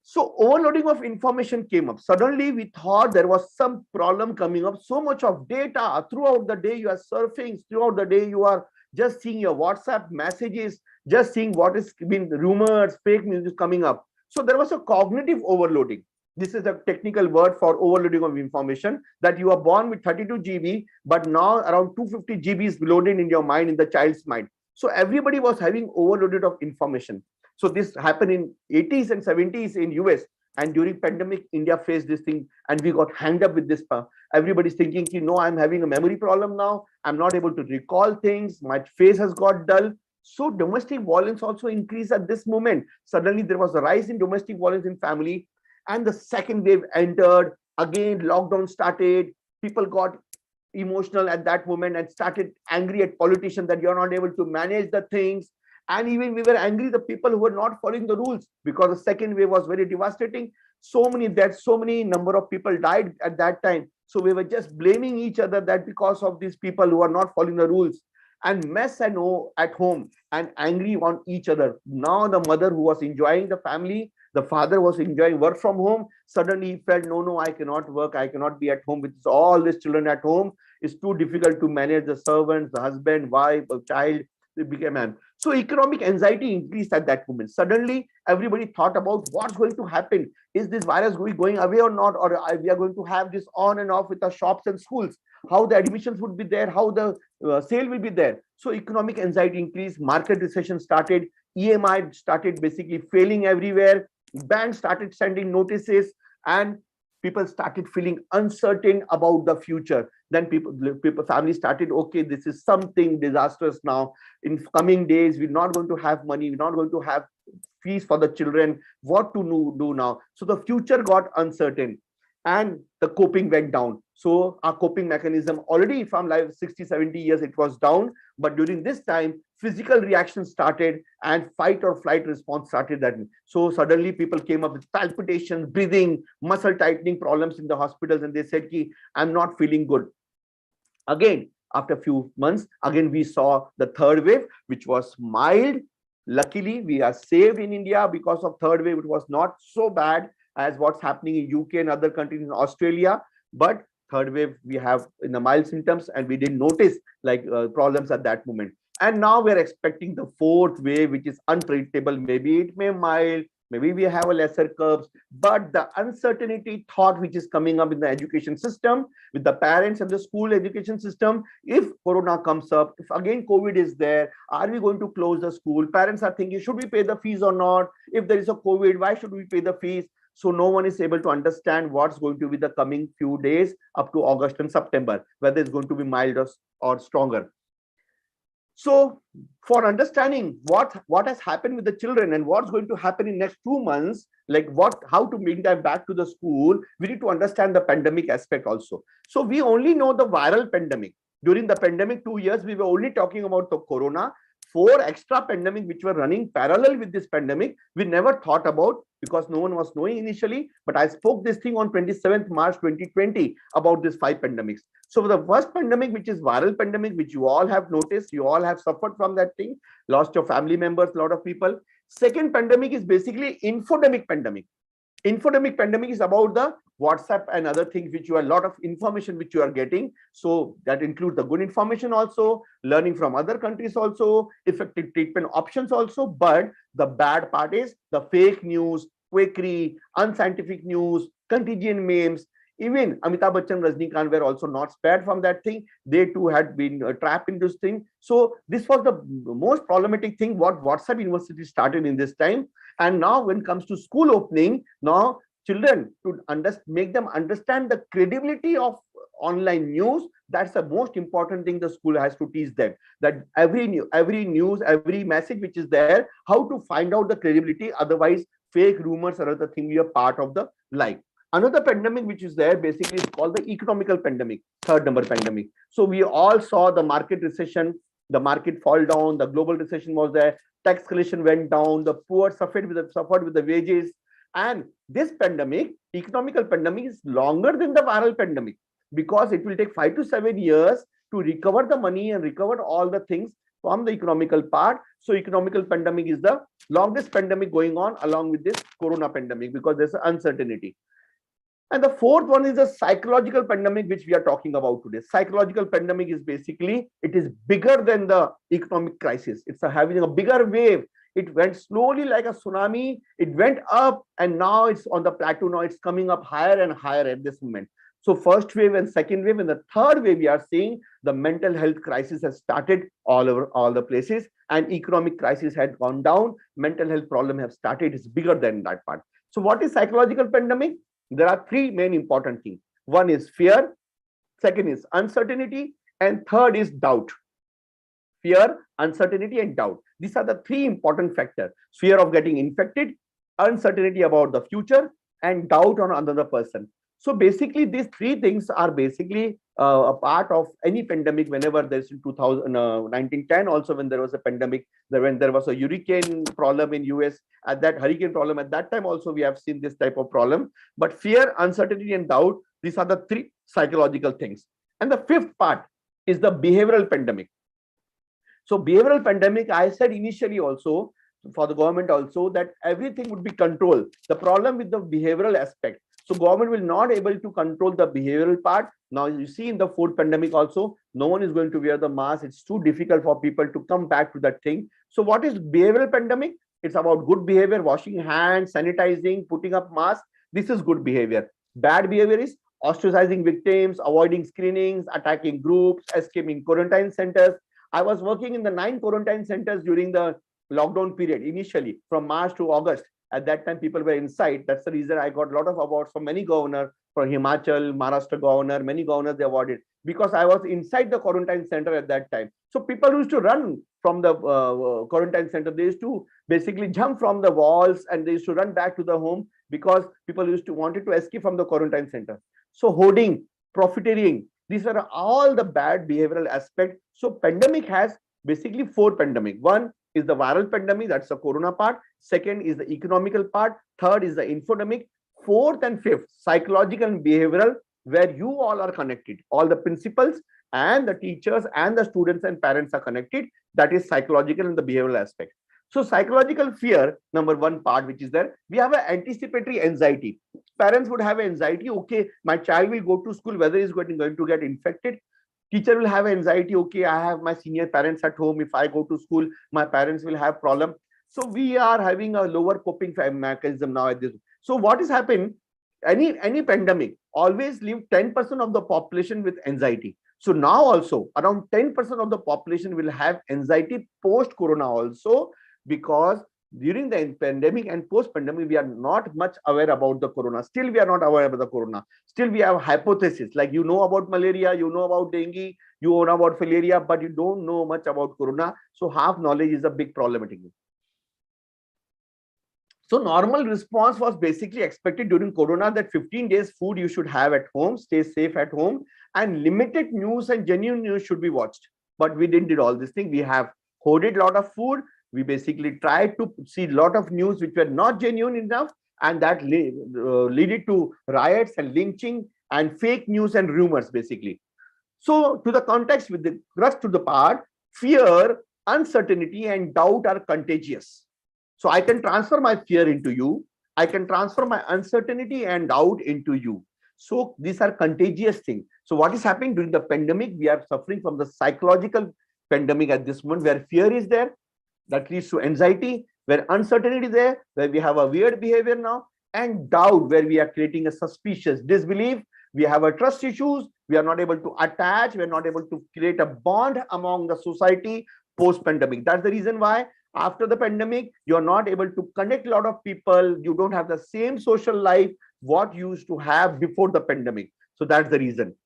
So overloading of information came up. Suddenly we thought there was some problem coming up. So much of data throughout the day you are surfing, throughout the day you are just seeing your WhatsApp messages, just seeing what is been rumors, fake news coming up. So there was a cognitive overloading. This is a technical word for overloading of information, that you are born with 32 GB, but now around 250 GB is loaded in your mind, in the child's mind. So everybody was having overloaded of information. So this happened in 80s and 70s in US, and during pandemic, India faced this thing, and we got hanged up with this. Everybody's thinking, I'm having a memory problem now. I'm not able to recall things. My face has got dull. So domestic violence also increased at this moment. Suddenly there was a rise in domestic violence in family, and the second wave entered. Again, lockdown started. People got emotional at that moment and started angry at politicians that you're not able to manage the things. And even we were angry the people who were not following the rules, because the second wave was very devastating. So many deaths, so many number of people died at that time. So we were just blaming each other that because of these people who are not following the rules, and mess and at home and angry on each other. Now the mother who was enjoying the family, the father was enjoying work from home, suddenly felt, no, I cannot work. I cannot be at home with all these children at home. It's too difficult to manage the servants, the husband, wife, a child. They became man. So economic anxiety increased at that moment. Suddenly, everybody thought about what's going to happen. Is this virus going away or not? Or we are going to have this on and off with the shops and schools? How the admissions would be there? How the sale will be there? So economic anxiety increased. Market recession started. EMI started basically failing everywhere. Banks started sending notices, and people started feeling uncertain about the future. Then families started, okay, this is something disastrous now. In coming days, we're not going to have money. We're not going to have fees for the children. What to do now? So the future got uncertain. and the coping went down. So our coping mechanism already from like 60, 70 years, it was down. But during this time, physical reaction started and fight or flight response started. That so suddenly people came up with palpitations, breathing, muscle tightening problems in the hospitals, and they said, "Ki, I'm not feeling good." Again, after a few months, again we saw the third wave, which was mild. Luckily, we are saved in India because of third wave. It was not so bad as what's happening in UK and other countries in Australia. But third wave, we have in the mild symptoms, and we didn't notice like problems at that moment. And now we're expecting the fourth wave, which is unpredictable. Maybe it may mild, maybe we have a lesser curves, but the uncertainty thought which is coming up in the education system with the parents and the school education system, if corona comes up, if again COVID is there, are we going to close the school? Parents are thinking, should we pay the fees or not? If there is a COVID, why should we pay the fees? So no one is able to understand what's going to be the coming few days up to August and September, whether it's going to be mild or stronger. So for understanding what has happened with the children and what's going to happen in next 2 months, like how to bring them back to the school, we need to understand the pandemic aspect also. So we only know the viral pandemic. During the pandemic 2 years, we were only talking about the corona. 4 extra pandemic which were running parallel with this pandemic, we never thought about because no one was knowing initially. But I spoke this thing on 27th March 2020 about these 5 pandemics. So the first pandemic, which is viral pandemic, which you all have noticed, you all have suffered from that thing, lost your family members, a lot of people. Second pandemic is basically infodemic pandemic. Infodemic pandemic is about the WhatsApp and other things which you are a lot of information which you are getting. So that includes the good information also, learning from other countries also, effective treatment options also. But the bad part is the fake news, quackery, unscientific news, contagion memes. Even Amitabh Bachchan, Rajnikant were also not spared from that thing. They too had been trapped in this thing. So this was the most problematic thing what WhatsApp University started in this time. And now when it comes to school opening, now children to make them understand the credibility of online news. That's the most important thing the school has to teach them. That every news, every message which is there, how to find out the credibility. Otherwise, fake rumors or other thing we are part of the life. Another pandemic which is there basically is called the economical pandemic, third number pandemic. So we all saw the market recession, the market fall down, the global recession was there, tax collection went down, the poor suffered with the wages. And this pandemic, economical pandemic, is longer than the viral pandemic because it will take 5 to 7 years to recover the money and recover all the things from the economical part. So economical pandemic is the longest pandemic going on along with this corona pandemic because there's uncertainty. And the fourth one is a psychological pandemic, which we are talking about today. Psychological pandemic is basically, it is bigger than the economic crisis. It's having a bigger wave. It went slowly like a tsunami. It went up and now it's on the plateau. Now it's coming up higher and higher at this moment. So first wave and second wave and the third wave, we are seeing the mental health crisis has started all over all the places, and economic crisis had gone down. Mental health problem have started. It's bigger than that part. So what is psychological pandemic? There are 3 main important things. One is fear, second is uncertainty, and third is doubt. Fear, uncertainty, and doubt. These are the 3 important factors. Fear of getting infected, uncertainty about the future, and doubt on another person. So basically, these 3 things are basically a part of any pandemic. Whenever there's in 1910, also when there was a pandemic, when there was a hurricane problem in US, at that hurricane problem, at that time also we have seen this type of problem. But fear, uncertainty, and doubt, these are the 3 psychological things. And the 5th part is the behavioral pandemic. So behavioral pandemic, I said initially also for the government also that everything would be controlled. The problem with the behavioral aspect. So government will not able to control the behavioral part. Now you see in the 4th pandemic also, no one is going to wear the mask. It's too difficult for people to come back to that thing. So what is behavioral pandemic? It's about good behavior, washing hands, sanitizing, putting up masks. This is good behavior. Bad behavior is ostracizing victims, avoiding screenings, attacking groups, escaping quarantine centers. I was working in the 9 quarantine centers during the lockdown period initially from March to August. At that time, people were inside. That's the reason I got a lot of awards from many governors for Himachal, Maharashtra governor, many governors they awarded, because I was inside the quarantine center at that time. So people used to run from the quarantine center. They used to basically jump from the walls and they used to run back to the home because people wanted to escape from the quarantine center. So hoarding, profiteering, these are all the bad behavioral aspects. So pandemic has basically 4 pandemic. One is the viral pandemic, that's the corona part. Second is the economical part. Third is the infodemic. Fourth and fifth, psychological and behavioral, where you all are connected. All the principals and the teachers and the students and parents are connected. That is psychological and the behavioral aspect. So psychological fear, number 1 part which is there, we have an anticipatory anxiety. Parents would have anxiety, okay, my child will go to school, whether he's going to get infected. Teacher will have anxiety, okay, I have my senior parents at home. If I go to school, my parents will have problem. So we are having a lower coping mechanism now at this. So what is happening? Any pandemic always leave 10% of the population with anxiety. So now also around 10% of the population will have anxiety post-corona also, because during the pandemic and post-pandemic, we are not much aware about the corona. Still, we are not aware about the corona. Still, we have hypothesis, like you know about malaria, you know about dengue, you know about filaria, but you don't know much about corona. So half knowledge is a big problematic. So normal response was basically expected during corona, that 15 days food you should have at home, stay safe at home, and limited news and genuine news should be watched. But we didn't do all this thing. We have hoarded a lot of food. We basically tried to see a lot of news which were not genuine enough, and that led to riots and lynching and fake news and rumors basically. So to the context, with the crux to the part, fear, uncertainty and doubt are contagious. So I can transfer my fear into you. I can transfer my uncertainty and doubt into you. So these are contagious things. So what is happening during the pandemic? We are suffering from the psychological pandemic at this moment, where fear is there, that leads to anxiety, where uncertainty is there, where we have a weird behavior now, and doubt, where we are creating a suspicious disbelief. We have a trust issues. We are not able to attach. We are not able to create a bond among the society post-pandemic. That's the reason why after the pandemic, you are not able to connect a lot of people. You don't have the same social life what you used to have before the pandemic. So that's the reason.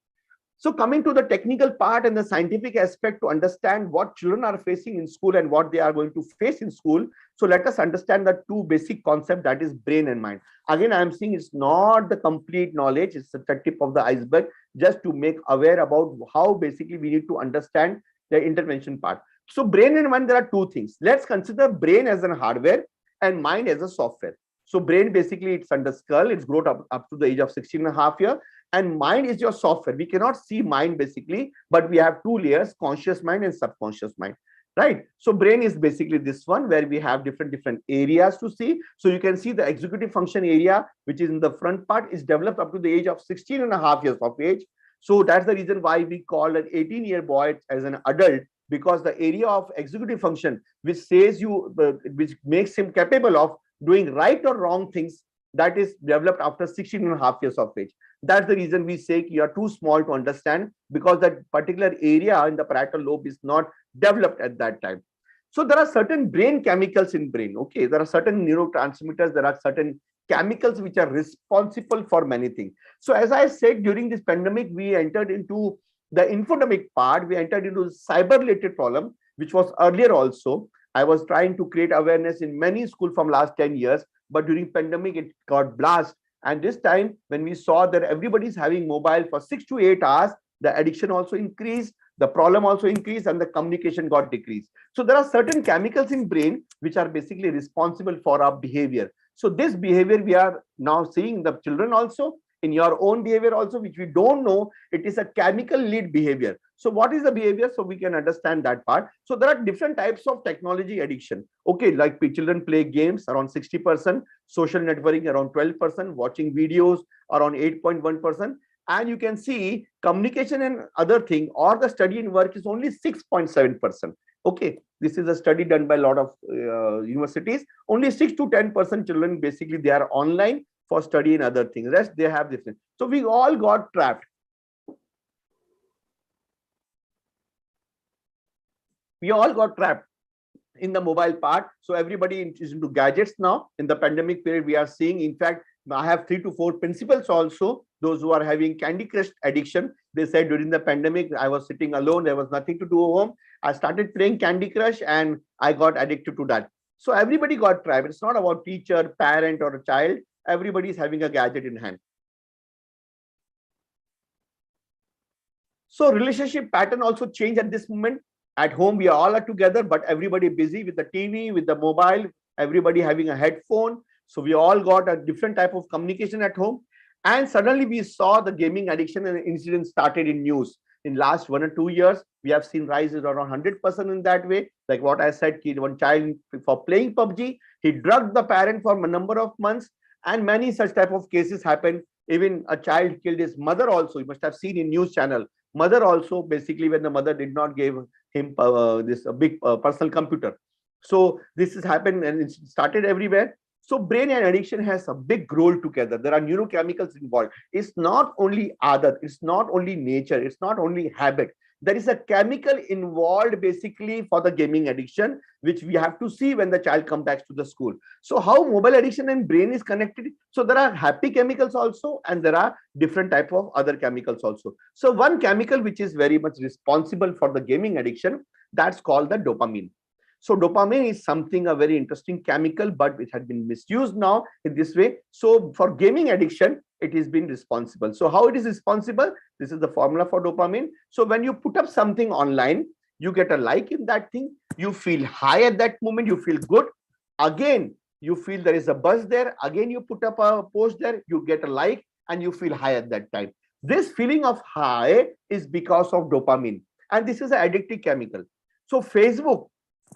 So coming to the technical part and the scientific aspect to understand what children are facing in school and what they are going to face in school. So let us understand the 2 basic concepts, that is brain and mind. Again, I am saying it's not the complete knowledge. It's the tip of the iceberg, just to make aware about how basically we need to understand the intervention part. So brain and mind, there are 2 things. Let's consider brain as a hardware and mind as a software. So brain basically it's under skull. It's grown up to the age of 16.5 years. And mind is your software. We cannot see mind basically, but we have 2 layers, conscious mind and subconscious mind, right? So brain is basically this one, where we have different areas to see. So you can see the executive function area, which is in the front part, is developed up to the age of 16.5 years of age. So that's the reason why we call an 18-year boy as an adult, because the area of executive function, which says which makes him capable of doing right or wrong things, that is developed after 16.5 years of age. That's the reason we say you are too small to understand, because that particular area in the parietal lobe is not developed at that time. So there are certain brain chemicals in brain. Okay, there are certain neurotransmitters, there are certain chemicals which are responsible for many things. So as I said, during this pandemic, we entered into the infodemic part. We entered into cyber related problem, which was earlier also. I was trying to create awareness in many schools from last 10 years, but during pandemic, it got blast. And this time, when we saw that everybody's having mobile for 6 to 8 hours, the addiction also increased, the problem also increased, and the communication got decreased. So there are certain chemicals in brain which are basically responsible for our behavior. So this behavior we are now seeing in the children also, in your own behavior also, which we don't know, it is a chemical lead behavior. So what is the behavior? So we can understand that part. So there are different types of technology addiction. Okay, like children play games around 60%, social networking around 12%, watching videos around 8.1%. And you can see communication and other thing, or the study and work is only 6.7%. Okay, this is a study done by a lot of universities. Only 6 to 10% children basically they are online for study and other things. Rest they have different. So we all got trapped. We all got trapped in the mobile part. So everybody is into gadgets now. In the pandemic period, we are seeing, in fact, I have 3 to 4 principals also, those who are having Candy Crush addiction. They said during the pandemic, I was sitting alone, there was nothing to do at home. I started playing Candy Crush and I got addicted to that. So everybody got tried. It's not about teacher, parent, or a child. Everybody is having a gadget in hand. So relationship pattern also changed at this moment. At home, we all are together, but everybody busy with the TV, with the mobile, everybody having a headphone. So we all got a different type of communication at home. And suddenly we saw the gaming addiction and incident started in news. In last 1 or 2 years, we have seen rises around 100% in that way. Like what I said, one child for playing PUBG, he drugged the parent for a number of months, and many such type of cases happened. Even a child killed his mother also. You must have seen in news channel. Mother also, basically, when the mother did not give him this big personal computer. So this has happened and it started everywhere. So brain and addiction has a big role together. There are neurochemicals involved. It's not only adat, it's not only nature, it's not only habit. There is a chemical involved basically for the gaming addiction, which we have to see when the child comes back to the school. So how mobile addiction and brain is connected? So there are happy chemicals also, and there are different type of other chemicals also. So one chemical which is very much responsible for the gaming addiction, that's called the dopamine. So dopamine is something, a very interesting chemical, but it had been misused now in this way. So for gaming addiction, it has been responsible. So how it is responsible? This is the formula for dopamine. So when you put up something online, you get a like in that thing, you feel high at that moment, you feel good. Again, you feel there is a buzz there. Again, you put up a post there, you get a like and you feel high at that time. This feeling of high is because of dopamine. And this is an addictive chemical. So Facebook,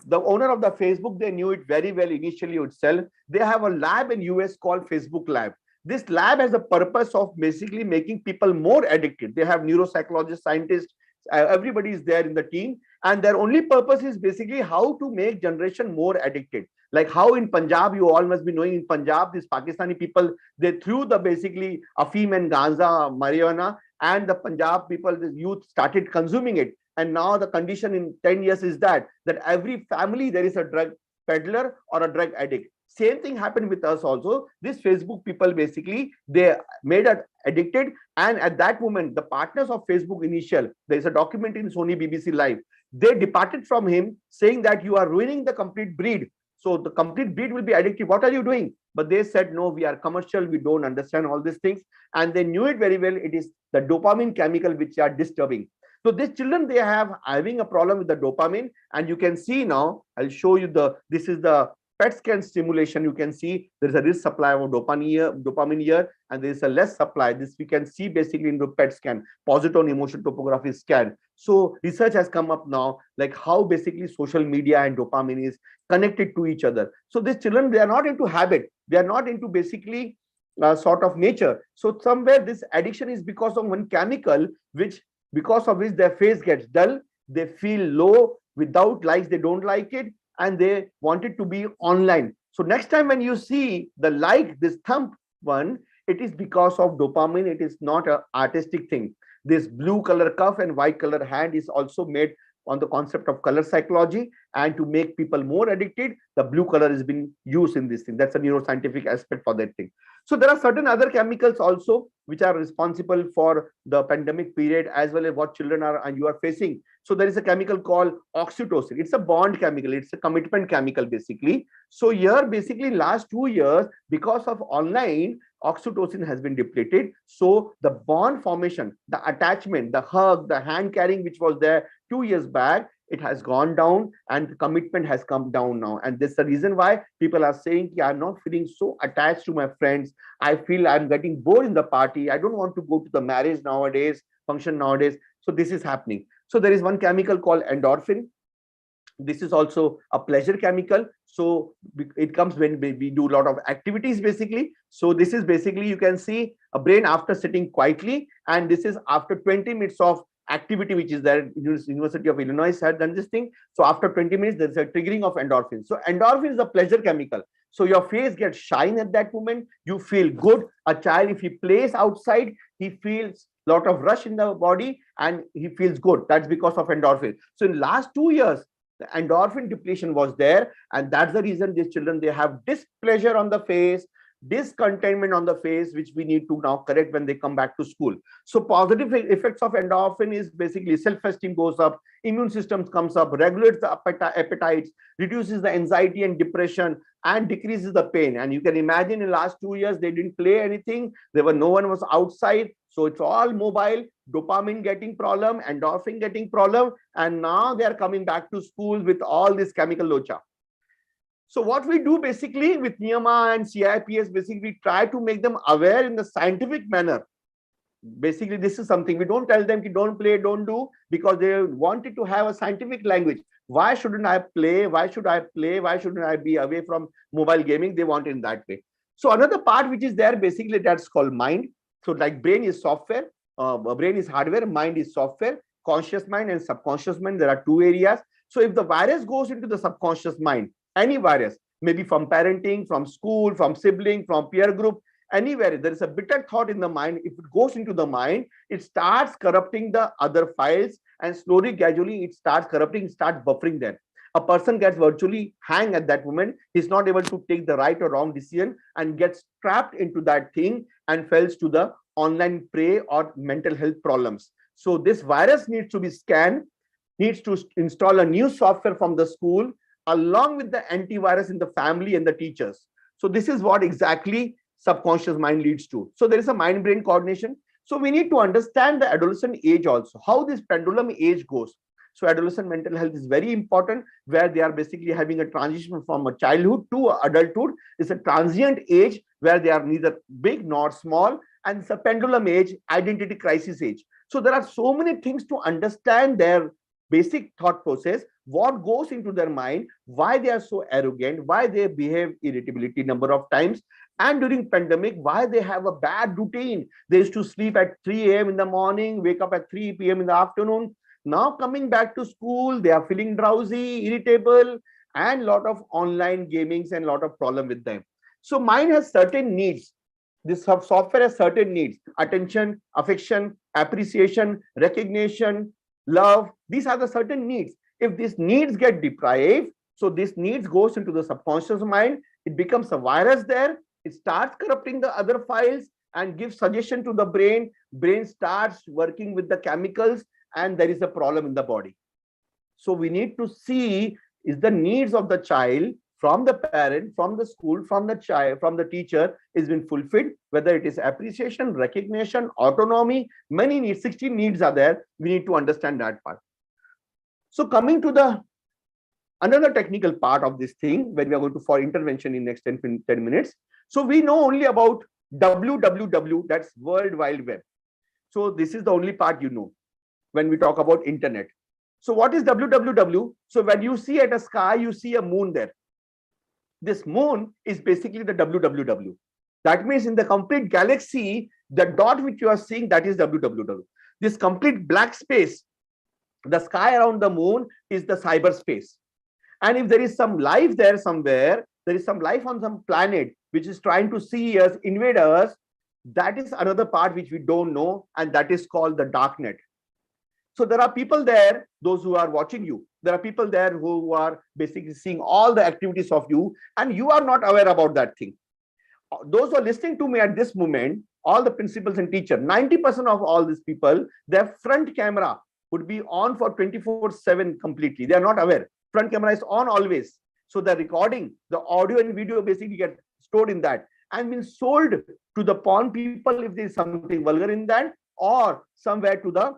the owner of the Facebook, they knew it very well initially itself. They have a lab in US called Facebook Lab. This lab has a purpose of basically making people more addicted. They have neuropsychologists, scientists, everybody is there in the team. And their only purpose is basically how to make generation more addicted. Like how in Punjab, you all must be knowing, in Punjab, these Pakistani people, they threw the basically Afim and Ganza, marijuana, and the Punjab people, the youth started consuming it. And now the condition in 10 years is that every family, there is a drug peddler or a drug addict. Same thing happened with us also. These Facebook people, basically, they made us addicted. And at that moment, the partners of Facebook initial, there is a document in Sony BBC Live. They departed from him saying that you are ruining the complete breed. So the complete breed will be addictive. What are you doing? But they said, no, we are commercial. We don't understand all these things. And they knew it very well. It is the dopamine chemical which are disturbing. So these children, they have having a problem with the dopamine, and you can see now, I'll show you this is the PET scan stimulation. You can see there is a rich supply of dopamine here, and there is a less supply. This we can see basically in the PET scan, positron emission topography scan. So research has come up now, like how basically social media and dopamine is connected to each other. So these children, they are not into habit. They are not into basically sort of nature. So somewhere this addiction is because of one chemical, because of which their face gets dull, they feel low, without likes, they don't like it, and they want it to be online. So next time when you see the like, this thumb one, it is because of dopamine. It is not an artistic thing. This blue color cuff and white color hand is also made on the concept of color psychology, and to make people more addicted, the blue color is being used in this thing. That's a neuroscientific aspect for that thing. So there are certain other chemicals also which are responsible for the pandemic period, as well as what children are and you are facing. So there is a chemical called oxytocin. It's a bond chemical. It's a commitment chemical basically. So here basically last 2 years, because of online, oxytocin has been depleted. So the bond formation, the attachment, the hug, the hand carrying, which was there 2 years back, it has gone down, and the commitment has come down now. And this is the reason why people are saying, I'm not feeling so attached to my friends. I feel I'm getting bored in the party. I don't want to go to the marriage nowadays, function nowadays. So this is happening. So there is one chemical called endorphin. This is also a pleasure chemical. So it comes when we do a lot of activities basically. So this is basically, you can see a brain after sitting quietly, and this is after 20 minutes of activity which is there. University of Illinois had done this thing. So after 20 minutes, there's a triggering of endorphin. So endorphin is a pleasure chemical. So your face gets shine at that moment. You feel good. A child, if he plays outside, he feels a lot of rush in the body and he feels good. That's because of endorphin. So in last 2 years, the endorphin depletion was there, and that's the reason these children, they have displeasure on the face. discontentment on the face, which we need to now correct when they come back to school. So positive effects of endorphin is basically self-esteem goes up, immune system comes up, regulates the appetites, reduces the anxiety and depression, and decreases the pain. And you can imagine in the last 2 years, they didn't play anything. No one was outside. So it's all mobile, dopamine getting problem, endorphin getting problem. And now they are coming back to school with all this chemical locha. So what we do basically with Niyama and CIPS, basically we try to make them aware in the scientific manner. Basically, this is something we don't tell them, don't play, don't do, because they wanted to have a scientific language. Why shouldn't I play? Why should I play? Why shouldn't I be away from mobile gaming? They want it in that way. So another part which is there, basically that's called mind. So like brain is software, brain is hardware, mind is software, conscious mind and subconscious mind. There are two areas. So if the virus goes into the subconscious mind, any virus, maybe from parenting, from school, from sibling, from peer group, anywhere there is a bitter thought in the mind. If it goes into the mind, it starts corrupting the other files, and slowly, gradually, it starts corrupting, starts buffering them. A person gets virtually hang at that moment. He's not able to take the right or wrong decision and gets trapped into that thing and falls to the online prey or mental health problems. So this virus needs to be scanned, needs to install a new software from the school, along with the antivirus in the family and the teachers. So this is what exactly subconscious mind leads to. So there is a mind-brain coordination. So we need to understand the adolescent age also, how this pendulum age goes. So adolescent mental health is very important, where they are basically having a transition from a childhood to adulthood. It's a transient age where they are neither big nor small, and it's a pendulum age, identity crisis age. So there are so many things to understand their basic thought process, what goes into their mind, why they are so arrogant, why they behave irritability number of times, and during pandemic, why they have a bad routine. They used to sleep at 3 a.m. in the morning, wake up at 3 p.m. in the afternoon. Now coming back to school, they are feeling drowsy, irritable, and lot of online gamings and lot of problem with them. So mind has certain needs. This software has certain needs: attention, affection, appreciation, recognition, love. These are the certain needs. If these needs get deprived, so this needs goes into the subconscious mind, it becomes a virus there. It starts corrupting the other files and gives suggestion to the brain. Brain starts working with the chemicals, and there is a problem in the body. So we need to see, is the needs of the child from the parent, from the school, from the child, from the teacher is been fulfilled, whether it is appreciation, recognition, autonomy, many needs, 16 needs are there. We need to understand that part. So coming to the another technical part of this thing, when we are going to for intervention in next 10 minutes. So we know only about www, that's World Wide Web. So this is the only part you know when we talk about internet. So what is www? So when you see at a sky, you see a moon there. This moon is basically the www. That means in the complete galaxy, the dot which you are seeing, that is www. This complete black space, the sky around the moon, is the cyberspace. And if there is some life there somewhere, there is some life on some planet which is trying to see us, invade us, that is another part which we don't know, and that is called the darknet. So there are people there, those who are watching you. There are people there who are basically seeing all the activities of you, and you are not aware about that thing. Those who are listening to me at this moment, all the principals and teachers, 90% of all these people, their front camera would be on for 24/7 completely. They are not aware. Front camera is on always. So the recording, the audio and video basically get stored in that and been sold to the porn people if there is something vulgar in that, or somewhere to the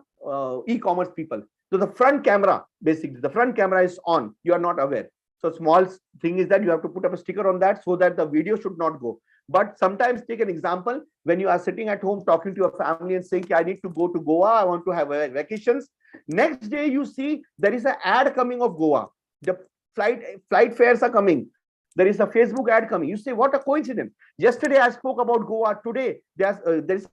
e-commerce people. So the front camera, basically, the front camera is on. You are not aware. So small thing is that you have to put up a sticker on that so that the video should not go. But sometimes, take an example, when you are sitting at home talking to your family and saying, I need to go to Goa, I want to have vacations. Next day, you see there is an ad coming of Goa. The flight fares are coming. There is a Facebook ad coming. You say, what a coincidence. Yesterday, I spoke about Goa. Today, there is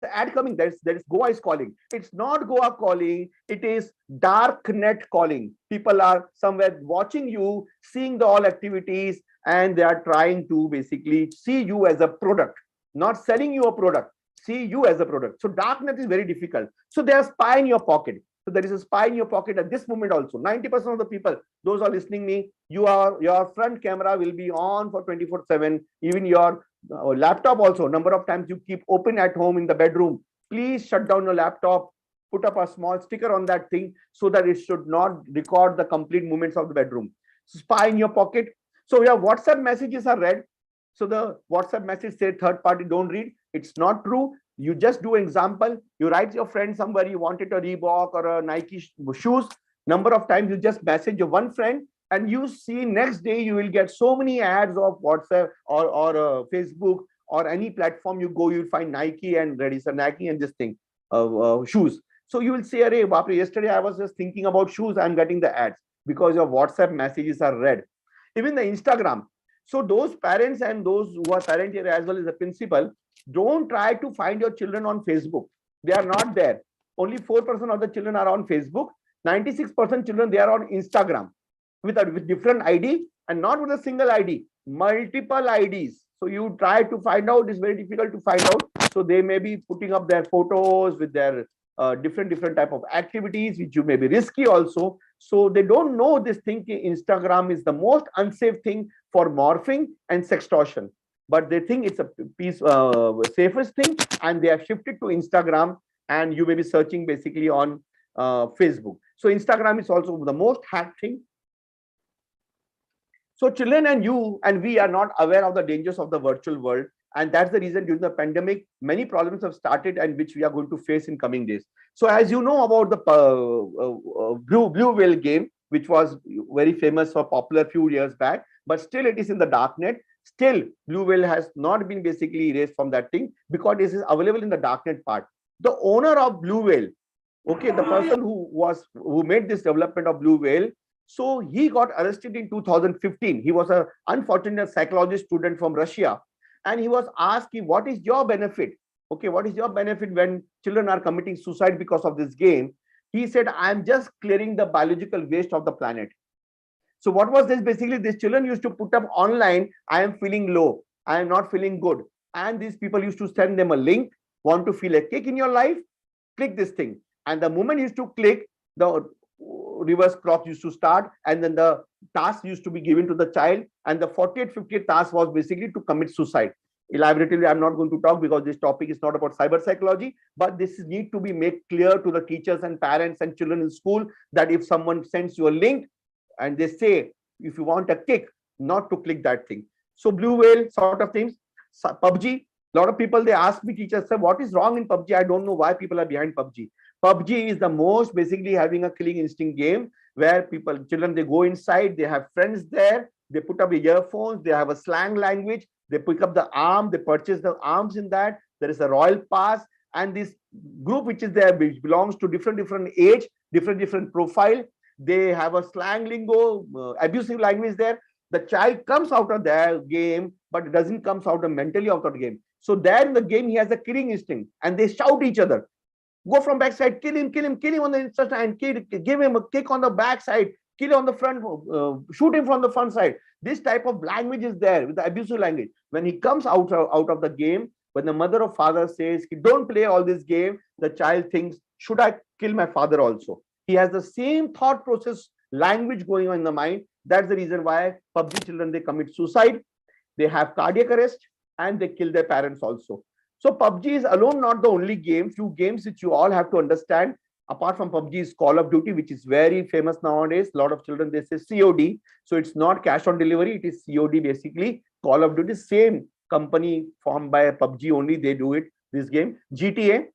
an ad coming. There is Goa is calling. It's not Goa calling. It is darknet calling. People are somewhere watching you, seeing the all activities, and they are trying to basically see you as a product, not selling you a product, see you as a product. So darknet is very difficult. So they are spy in your pocket. So there is a spy in your pocket at this moment also. 90% of the people, those are listening me, your front camera will be on for 24/7. Even your Laptop also, number of times you keep open at home in the bedroom. Please shut down your laptop, put up a small sticker on that thing so that it should not record the complete movements of the bedroom. Spy in your pocket. So your WhatsApp messages are read. So the WhatsApp message say third party don't read. It's not true. You just do example. You write your friend somebody you wanted a Reebok or a Nike shoes. Number of times you just message your one friend, and you see next day you will get so many ads of WhatsApp or Facebook or any platform you go, you'll find Nike and ready sir, Nike and this thing, shoes. So you will say, "Arey, Bapre, yesterday I was just thinking about shoes. I'm getting the ads," because your WhatsApp messages are read. Even the Instagram. So those parents and those who are parent here as well as the principal, don't try to find your children on Facebook. They are not there. Only 4% of the children are on Facebook. 96% children, they are on Instagram with different ID, and not with a single ID, multiple IDs. So you try to find out, it's very difficult to find out. So they may be putting up their photos with their different type of activities, which you may be risky also. So they don't know this thing. Instagram is the most unsafe thing for morphing and sextortion, but they think it's a safest thing, and they have shifted to Instagram, and you may be searching basically on Facebook. So Instagram is also the most hacked thing. So children and you and we are not aware of the dangers of the virtual world. And that's the reason during the pandemic, many problems have started and which we are going to face in coming days. So as you know about the Blue Whale game, which was very famous or popular a few years back, but still it is in the darknet. Still, Blue Whale has not been basically erased from that thing because this is available in the darknet part. The owner of Blue Whale, okay, the person who made this development of Blue Whale, so he got arrested in 2015. He was an unfortunate psychology student from Russia. And he was asking, what is your benefit? Okay, what is your benefit when children are committing suicide because of this game? He said, I'm just clearing the biological waste of the planet. So what was this? Basically, these children used to put up online, I am feeling low, I am not feeling good. And these people used to send them a link, want to feel a kick in your life, click this thing. And the moment you used to click, the reverse clock used to start, and then the task used to be given to the child, and the 40th, 50th task was basically to commit suicide. Elaboratively, I'm not going to talk because this topic is not about cyber psychology, but this need to be made clear to the teachers and parents and children in school that if someone sends you a link and they say, if you want a kick, not to click that thing. So Blue Whale sort of things. PUBG, a lot of people, they ask me, teachers, sir, what is wrong in PUBG? I don't know why people are behind PUBG. PUBG is the most basically having a killing instinct game where children, they go inside, they have friends there, they put up earphones, they have a slang language, they pick up the arm, they purchase the arms in that. There is a royal pass, and this group which is there, which belongs to different age, different profile. They have a slang lingo, abusive language there. The child comes out of their game, but it doesn't come out mentally out of the game. So there in the game, he has a killing instinct, and they shout each other. Go from backside, kill him on the inside, and give him a kick on the backside, kill him on the front, shoot him from the front side. This type of language is there with the abusive language. When he comes out of the game, when the mother or father says, don't play all this game, the child thinks, should I kill my father also? He has the same thought process language going on in the mind. That's the reason why PUBG children, they commit suicide, they have cardiac arrest, and they kill their parents also. So PUBG is alone not the only game. Few games which you all have to understand. Apart from PUBG is Call of Duty, which is very famous nowadays. A lot of children, they say COD. So it's not cash on delivery. It is COD basically. Call of Duty, same company formed by PUBG only. They do it, this game. GTA.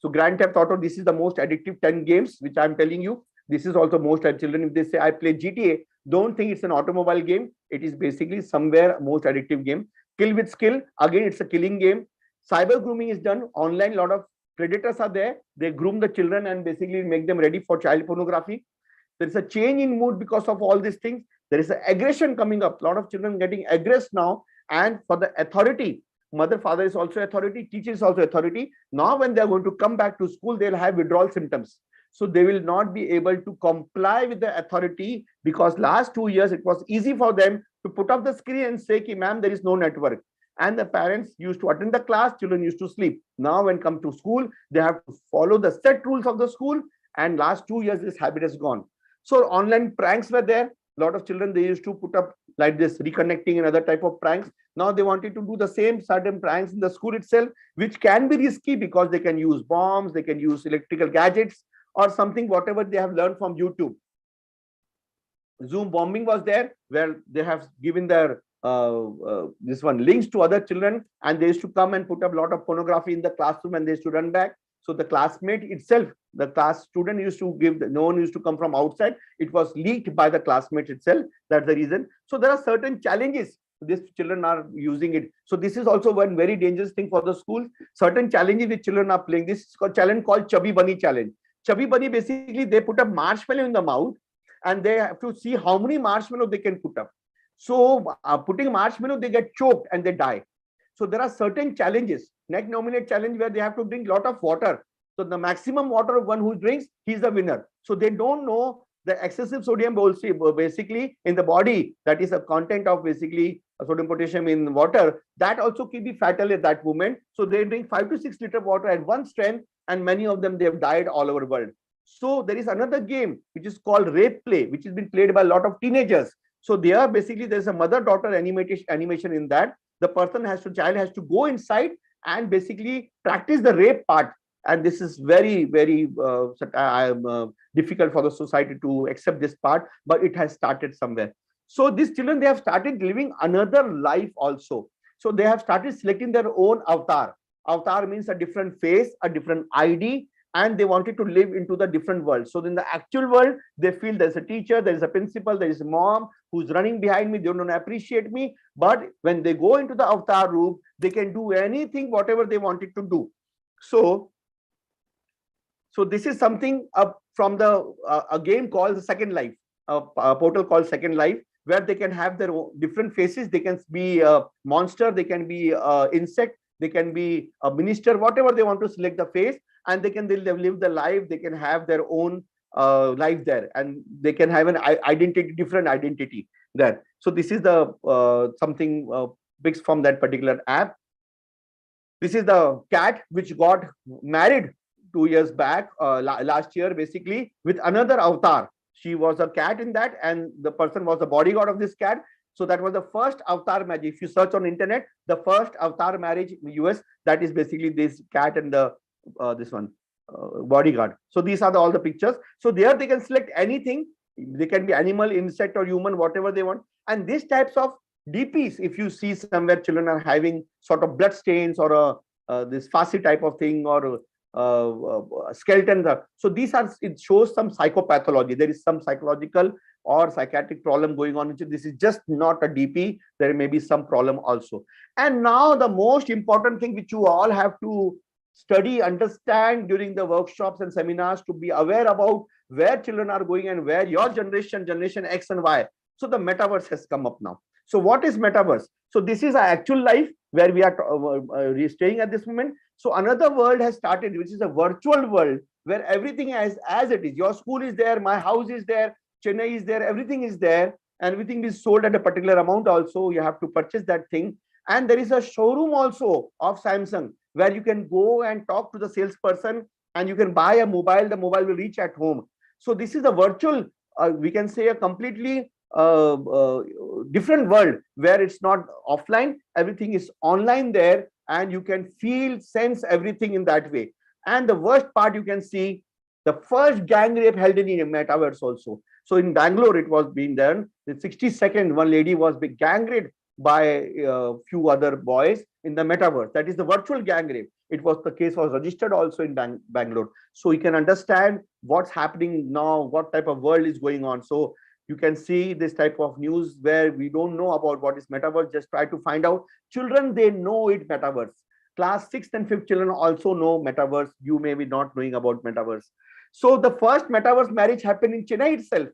So Grand Theft Auto, this is the most addictive 10 games, which I'm telling you. This is also most children, if they say I play GTA, don't think it's an automobile game. It is basically somewhere most addictive game. Kill with Skill, again, it's a killing game. Cyber grooming is done online. A lot of predators are there. They groom the children and basically make them ready for child pornography. There is a change in mood because of all these things. There is an aggression coming up. A lot of children getting aggressed now. And for the authority, mother, father is also authority, teacher is also authority. Now when they are going to come back to school, they'll have withdrawal symptoms. So they will not be able to comply with the authority because last 2 years, it was easy for them to put up the screen and say, ma'am, there is no network. And the parents used to attend the class, children used to sleep. Now when come to school, they have to follow the set rules of the school. And last 2 years, this habit has gone. So online pranks were there. A lot of children, they used to put up like this reconnecting and other type of pranks. Now they wanted to do the same certain pranks in the school itself, which can be risky because they can use bombs, they can use electrical gadgets or something, whatever they have learned from YouTube. Zoom bombing was there, where they have given their this one links to other children, and they used to come and put up a lot of pornography in the classroom, and they used to run back. So the classmate itself, the class student used to give, no one used to come from outside. It was leaked by the classmate itself. That's the reason. So there are certain challenges. These children are using it. So this is also one very dangerous thing for the schools. Certain challenges which children are playing. This is a challenge called Chubby Bunny challenge. Chubby Bunny, basically they put a marshmallow in the mouth, and they have to see how many marshmallow they can put up. So putting marshmallow, they get choked and they die. So there are certain challenges. Neck nominate challenge, where they have to drink a lot of water. So the maximum water one who drinks, he's the winner. So they don't know the excessive sodium basically in the body, that is a content of basically sodium potassium in water, that also can be fatal at that moment. So they drink 5 to 6 liters of water at one strength, and many of them, they have died all over the world. So there is another game which is called rape play, which has been played by a lot of teenagers. So they are basically, there's a mother-daughter animation in that. The child has to go inside and basically practice the rape part. And this is very, very difficult for the society to accept this part, but it has started somewhere. So these children, they have started living another life also. So they have started selecting their own avatar. Avatar means a different face, a different ID, and they wanted to live into the different world. So in the actual world, they feel there's a teacher, there is a principal, there is a mom who's running behind me, they don't appreciate me. But when they go into the avatar room, they can do anything, whatever they wanted to do. So this is something from a game called the Second Life, a portal called Second Life, where they can have their own different faces. They can be a monster, they can be an insect, they can be a minister, whatever they want to select the face, and they can live the life. They can have their own life there, and they can have an identity, different identity there. So this is the something fixed from that particular app. This is the cat which got married 2 years back, last year, basically, with another avatar. She was a cat in that, and the person was the bodyguard of this cat. So that was the first avatar marriage. If you search on internet, the first avatar marriage in the US, that is basically this cat and the this one bodyguard. So these are all the pictures. So there they can select anything. They can be animal, insect, or human, whatever they want. And these types of DPs, if you see somewhere children are having sort of blood stains or this Farsi type of thing, or skeleton. So these are, it shows some psychopathology. There is some psychological or psychiatric problem going on. This is just not a DP. There may be some problem also. And now the most important thing which you all have to study, understand during the workshops and seminars, to be aware about where children are going and where your generation X and Y. So the metaverse has come up now. So what is metaverse? So this is our actual life where we are staying at this moment. So another world has started, which is a virtual world where everything is as it is. Your school is there, my house is there, Chennai is there, everything is there, and everything is sold at a particular amount also. You have to purchase that thing. And there is a showroom also of Samsung where you can go and talk to the salesperson, and you can buy a mobile, the mobile will reach at home. So this is a virtual, we can say a completely different world where it's not offline, everything is online there, and you can feel, sense everything in that way. And the worst part, you can see the first gang rape held in a metaverse also. So in Bangalore, it was being done. The 62nd, one lady was gang raped by a few other boys in the metaverse. That is the virtual gang rape. It was, the case was registered also in Bangalore. So you can understand what's happening now, what type of world is going on. So you can see this type of news where we don't know about what is metaverse. Just try to find out. Children, they know it metaverse. Class 6th and 5th children also know metaverse. You may be not knowing about metaverse. So the first metaverse marriage happened in Chennai itself.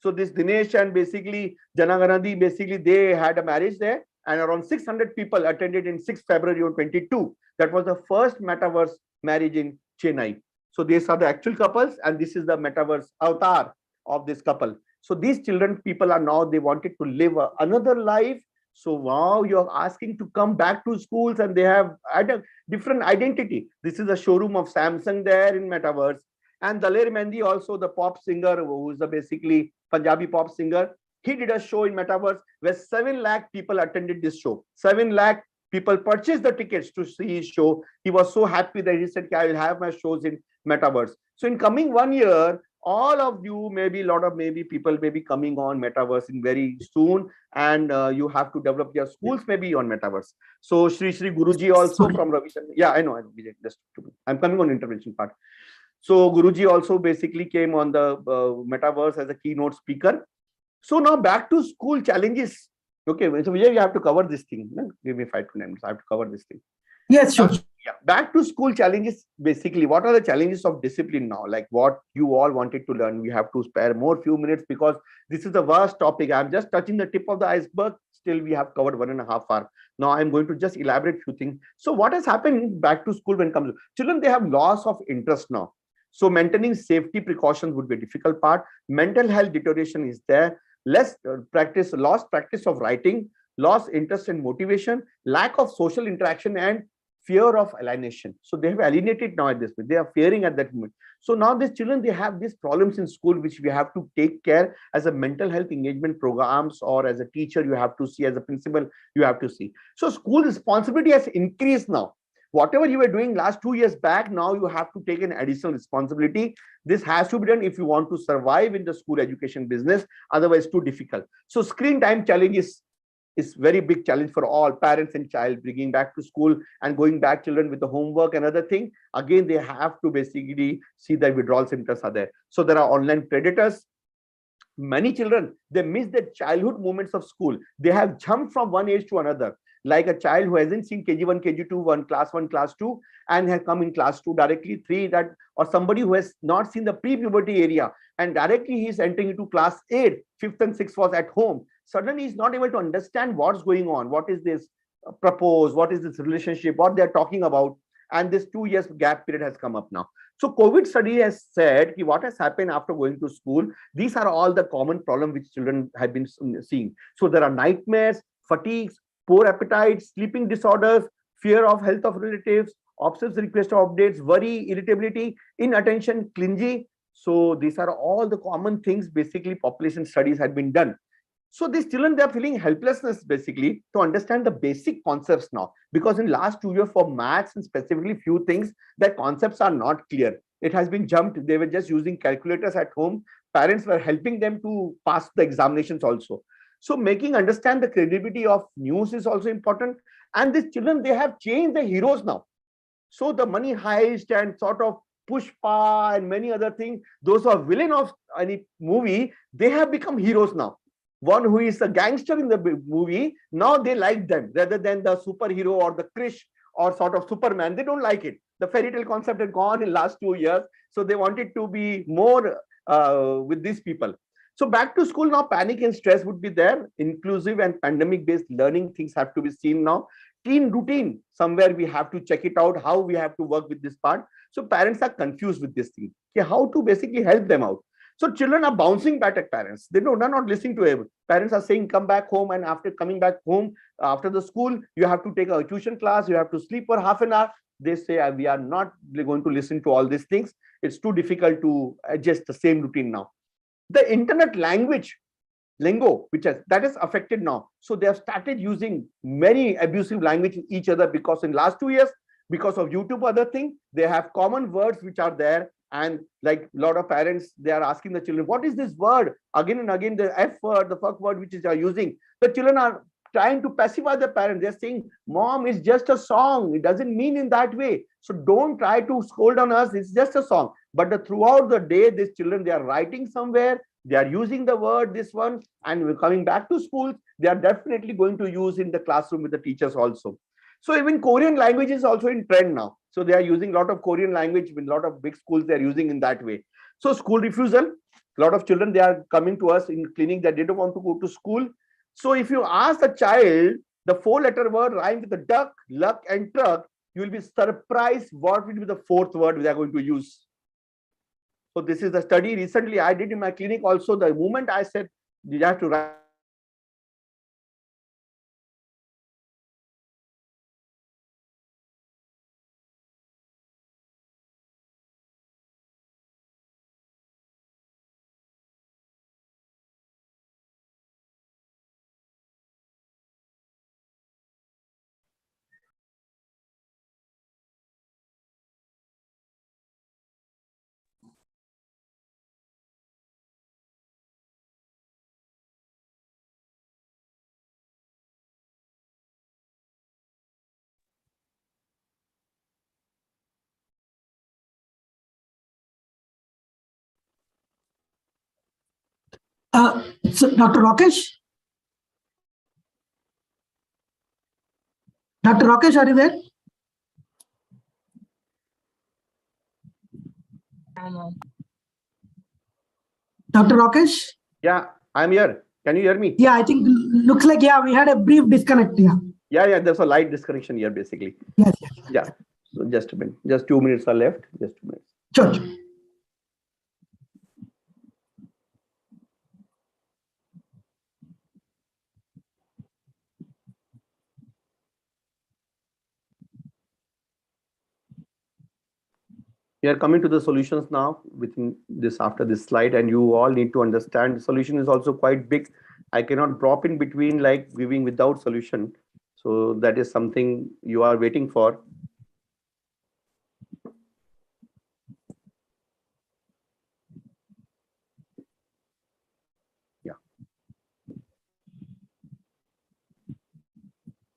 So this Dinesh and basically Janaganadi, basically they had a marriage there, and around 600 people attended in 6th February 22. That was the first metaverse marriage in Chennai. So these are the actual couples, and this is the metaverse avatar of this couple. So these children, people are now, they wanted to live another life. So wow, you're asking to come back to schools, and they have a different identity. This is a showroom of Samsung there in metaverse. And Daler Mehndi, also the pop singer, who is the basically Punjabi pop singer, He did a show in Metaverse where 7 lakh people attended this show. 7 lakh people purchased the tickets to see his show. He was so happy that he said, I will have my shows in Metaverse. So in coming 1 year, all of you, maybe a lot of maybe people may be coming on Metaverse in very soon, and you have to develop your schools maybe on Metaverse. So Sri Guruji also Sorry. from Ravi Shankar. Yeah, I know. Vijay, just I'm coming on intervention part. So Guruji also basically came on the Metaverse as a keynote speaker. So now back to school challenges. Okay, so Vijay, you have to cover this thing. No? Give me 5 to 9 minutes. I have to cover this thing. Yes, sure. Yeah, back to school challenges. Basically, what are the challenges of discipline now? Like what you all wanted to learn. We have to spare more few minutes because this is the worst topic. I'm just touching the tip of the iceberg. Still, we have covered 1.5 hours. Now I'm going to just elaborate few things. So what has happened back to school when it comes to children? They have loss of interest now. So maintaining safety precautions would be a difficult part. Mental health deterioration is there. Less practice, lost practice of writing, lost interest and motivation, lack of social interaction, and fear of alienation. So they have alienated now at this point. They are fearing at that moment. So now these children, they have these problems in school, which we have to take care as a mental health engagement programs, or as a teacher, you have to see, as a principal, you have to see. So school responsibility has increased now. Whatever you were doing last 2 years back, now you have to take an additional responsibility. This has to be done if you want to survive in the school education business. Otherwise, too difficult. So screen time challenge is very big challenge for all parents and child, bringing back to school and going back children with the homework and other thing. Again, they have to basically see the withdrawal symptoms are there. So there are online predators. Many children, they miss the childhood moments of school. They have jumped from one age to another. Like a child who hasn't seen KG1, KG2, class 1, class 2, and has come in class 2 directly, 3, that, or somebody who has not seen the pre-puberty area and directly he is entering into class 8, 5th and 6th was at home. Suddenly he's not able to understand what's going on. What is this propose? What is this relationship? What they're talking about? And this 2 years gap period has come up now. So COVID study has said what has happened after going to school. These are all the common problems which children have been seeing. So there are nightmares, fatigues, poor appetite, sleeping disorders, fear of health of relatives, obsessive request of updates, worry, irritability, inattention, clingy. So these are all the common things. Basically, population studies had been done. So these children, they are feeling helplessness basically to understand the basic concepts now, because in last 2 years for maths and specifically few things, that concepts are not clear. It has been jumped. They were just using calculators at home. Parents were helping them to pass the examinations also. So making understand the credibility of news is also important. And these children, they have changed the heroes now. So the money heist and sort of Pushpa and many other things, those who are villain of any movie, they have become heroes now. One who is a gangster in the movie, now they like them rather than the superhero or the Krish or sort of Superman. They don't like it. The fairy tale concept had gone in last 2 years. So they wanted to be more with these people. So back to school now, panic and stress would be there. Inclusive and pandemic-based learning things have to be seen now. Teen routine, somewhere we have to check it out, how we have to work with this part. So parents are confused with this thing. Okay, how to basically help them out. So children are bouncing back at parents. They're not listening to it. Parents are saying, come back home. And after coming back home, after the school, you have to take a tuition class. You have to sleep for half an hour. They say, we are not going to listen to all these things. It's too difficult to adjust the same routine now. The internet language, lingo, that is affected now. So they have started using many abusive language in each other, because in last 2 years, because of YouTube, other thing, they have common words which are there. And like a lot of parents, they are asking the children, what is this word? Again and again, the F word, the fuck word, which is they are using. The children are trying to pacify the parents. They're saying, mom, it's just a song. It doesn't mean in that way. So don't try to scold on us. It's just a song. But throughout the day, these children, they are writing somewhere. They are using the word, this one, and we're coming back to school. They are definitely going to use in the classroom with the teachers also. So even Korean language is also in trend now. So they are using a lot of Korean language in a lot of big schools. They are using in that way. So school refusal, a lot of children, they are coming to us in clinic that they don't want to go to school. So if you ask a child, the 4-letter word rhymes with the duck, luck, and truck, you will be surprised what will be the 4th word they are going to use. So this is the study recently I did in my clinic also. The moment I said you have to write So Dr. Rakesh? Dr. Rakesh, are you there? Dr. Rakesh? Yeah, I'm here. Can you hear me? Yeah, I think looks like, yeah, we had a brief disconnect. Yeah. Yeah, there's a light disconnection here, basically. Yes. Yeah. So just a minute. Just 2 minutes are left. Just 2 minutes. Sure. We are coming to the solutions now within this after this slide, and you all need to understand the solution is also quite big. I cannot drop in between like giving without solution. So that is something you are waiting for. Yeah.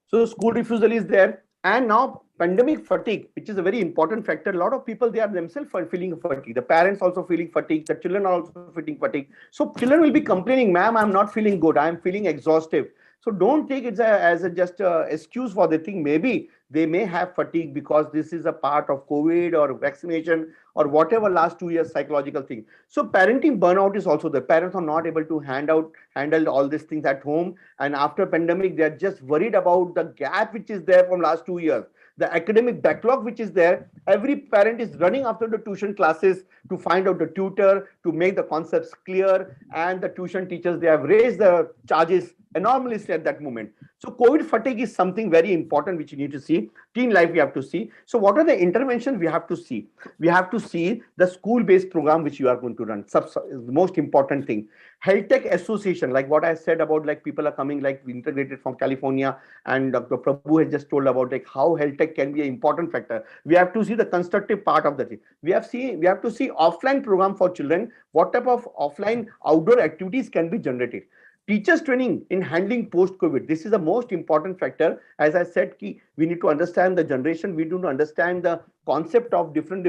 So school refusal is there. And now pandemic fatigue, which is a very important factor. A lot of people, they are themselves feeling fatigue. The parents also feeling fatigue. The children are also feeling fatigue. So children will be complaining, ma'am, I'm not feeling good. I'm feeling exhaustive. So don't take it as just a excuse for the thing. Maybe they may have fatigue because this is a part of COVID or vaccination or whatever last 2 years psychological thing. So parenting burnout is also the parents are not able to handle all these things at home. And after pandemic, they're just worried about the gap which is there from last 2 years. The academic backlog which is there, every parent is running after the tuition classes to find out the tutor, to make the concepts clear, and the tuition teachers, they have raised the charges enormously at that moment. So COVID fatigue is something very important which you need to see. Teen life we have to see. So what are the interventions we have to see? We have to see the school-based program which you are going to run. Is the most important thing. Health Tech Association, like what I said about like people are coming like integrated from California, and Dr. Prabhu has just told about like how health tech can be an important factor. We have to see the constructive part of the thing. We have to see offline program for children. What type of offline outdoor activities can be generated? Teachers training in handling post-COVID. This is the most important factor. As I said, we need to understand the generation. We need to understand the concept of different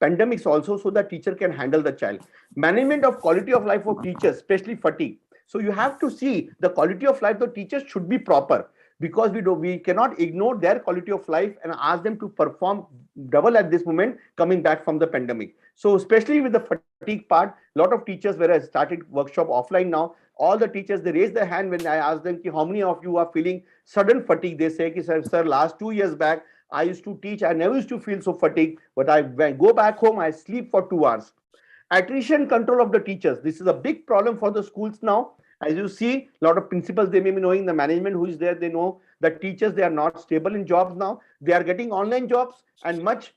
pandemics also, so that teacher can handle the child. Management of quality of life for teachers, especially fatigue. So you have to see the quality of life. The teachers should be proper, because we cannot ignore their quality of life and ask them to perform double at this moment coming back from the pandemic. So especially with the fatigue part, a lot of teachers, where I started workshop offline now, all the teachers, they raise their hand when I ask them, how many of you are feeling sudden fatigue? They say, sir, last 2 years back, I used to teach. I never used to feel so fatigued, but when I go back home, I sleep for 2 hours. Attrition control of the teachers. This is a big problem for the schools now. As you see, a lot of principals, they may be knowing, the management who is there, they know that teachers, they are not stable in jobs now. They are getting online jobs, and much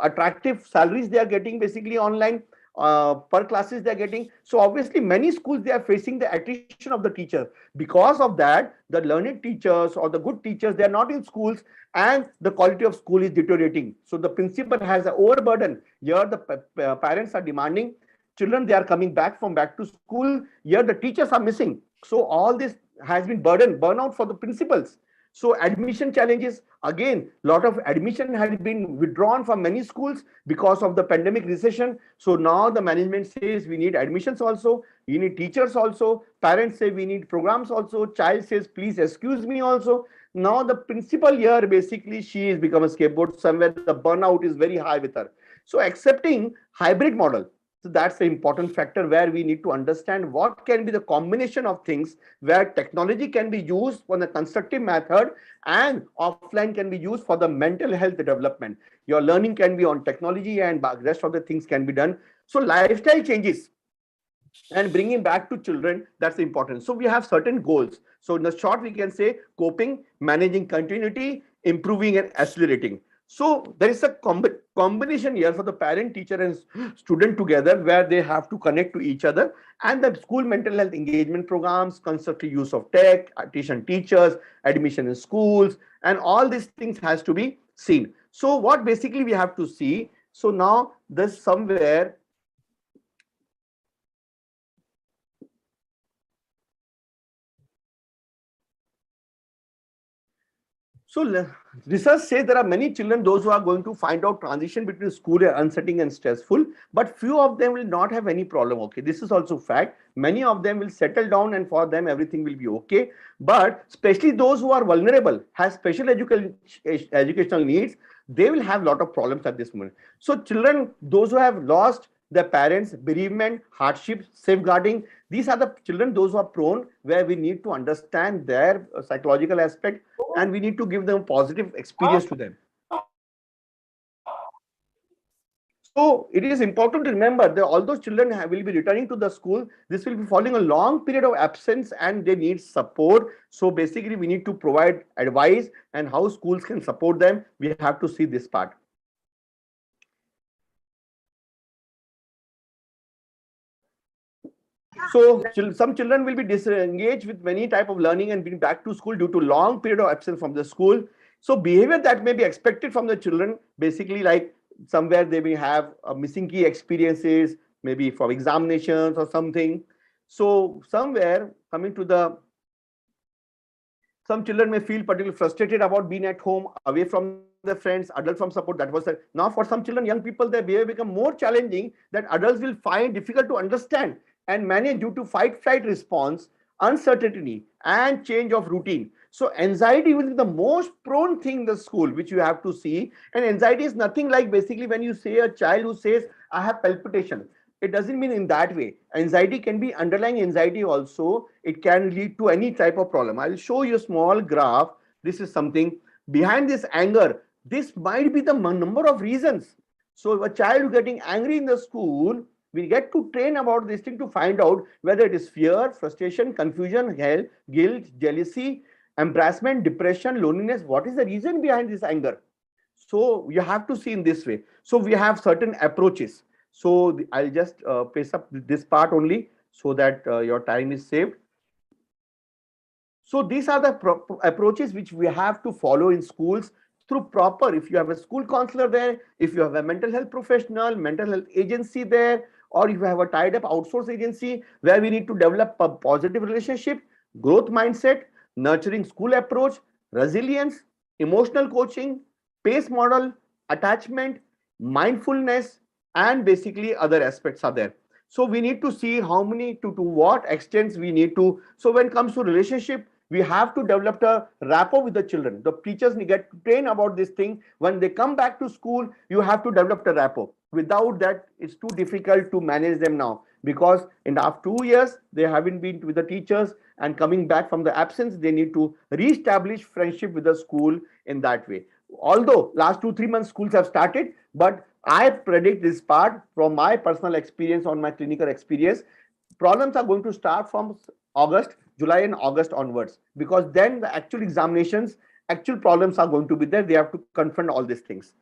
attractive salaries they are getting basically online. Per classes they are getting. So obviously many schools, they are facing the attrition of the teachers. Because of that, the learned teachers or the good teachers, they are not in schools, and the quality of school is deteriorating. So the principal has an overburden. Here the parents are demanding, children, they are coming back to school. Here the teachers are missing. So all this has been burnout for the principals. So admission challenges, again, lot of admission has been withdrawn from many schools because of the pandemic recession. So now the management says we need admissions also, we need teachers also, parents say we need programs also, child says please excuse me also. Now the principal here, basically she is become a scapegoat. Somewhere the burnout is very high with her. So accepting hybrid model. So that's the important factor, where we need to understand what can be the combination of things, where technology can be used for the constructive method and offline can be used for the mental health development. Your learning can be on technology and the rest of the things can be done. So lifestyle changes and bringing back to children, that's important. So we have certain goals. So in the short, we can say coping, managing continuity, improving and accelerating. So there is a combination here for the parent, teacher and student together, where they have to connect to each other, and the school mental health engagement programs, constructive use of tech, tuition teachers, admission in schools, and all these things has to be seen. So what basically we have to see. So now there's somewhere, So research says there are many children, those who are going to find out transition between school and unsettling and stressful, but few of them will not have any problem. Okay, this is also fact. Many of them will settle down and for them everything will be okay. But especially those who are vulnerable, have special educational needs, they will have a lot of problems at this moment. So children, those who have lost their parents, bereavement, hardship, safeguarding, these are the children, those who are prone, where we need to understand their psychological aspect and we need to give them positive experience to them. So it is important to remember that all those children will be returning to the school. This will be following a long period of absence and they need support. So basically we need to provide advice and how schools can support them. We have to see this part. So some children will be disengaged with many type of learning and being back to school due to long period of absence from the school. So behavior that may be expected from the children, basically like somewhere they may have missing key experiences, maybe from examinations or something. So somewhere coming to some children may feel particularly frustrated about being at home, away from their friends, adults from support. That was the, now for some children, young people, their behavior become more challenging that adults will find difficult to understand and manage due to fight-flight response, uncertainty, and change of routine. So anxiety will be the most prone thing in the school, which you have to see. And anxiety is nothing like basically when you say a child who says, I have palpitation. It doesn't mean in that way. Anxiety can be underlying anxiety also. It can lead to any type of problem. I'll show you a small graph. This is something behind this anger. This might be the number of reasons. So a child getting angry in the school, we get to train about this thing to find out whether it is fear, frustration, confusion, guilt, jealousy, embarrassment, depression, loneliness. What is the reason behind this anger? So you have to see in this way. So we have certain approaches. So I'll just paste up this part only so that your time is saved. So these are the approaches which we have to follow in schools through proper, if you have a school counselor there, if you have a mental health professional, mental health agency there, or if you have a tied up outsource agency where we need to develop a positive relationship, growth mindset, nurturing school approach, resilience, emotional coaching, PACE model, attachment, mindfulness, and basically other aspects are there. So we need to see how many to what extent we need to. So when it comes to relationship, we have to develop a rapport with the children. The teachers get to train about this thing. When they come back to school, you have to develop a rapport. Without that, it's too difficult to manage them now, because in after 2 years, they haven't been with the teachers, and coming back from the absence, they need to re-establish friendship with the school in that way. Although last 2-3 months schools have started, but I predict this part from my personal experience, on my clinical experience, problems are going to start from July and August onwards, because then the actual examinations, actual problems are going to be there. They have to confront all these things.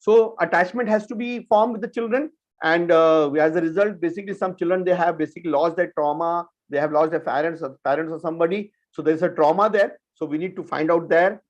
So attachment has to be formed with the children, and as a result, basically some children, they have basically lost their trauma, they have lost their parents or somebody. So there's a trauma there. So we need to find out there,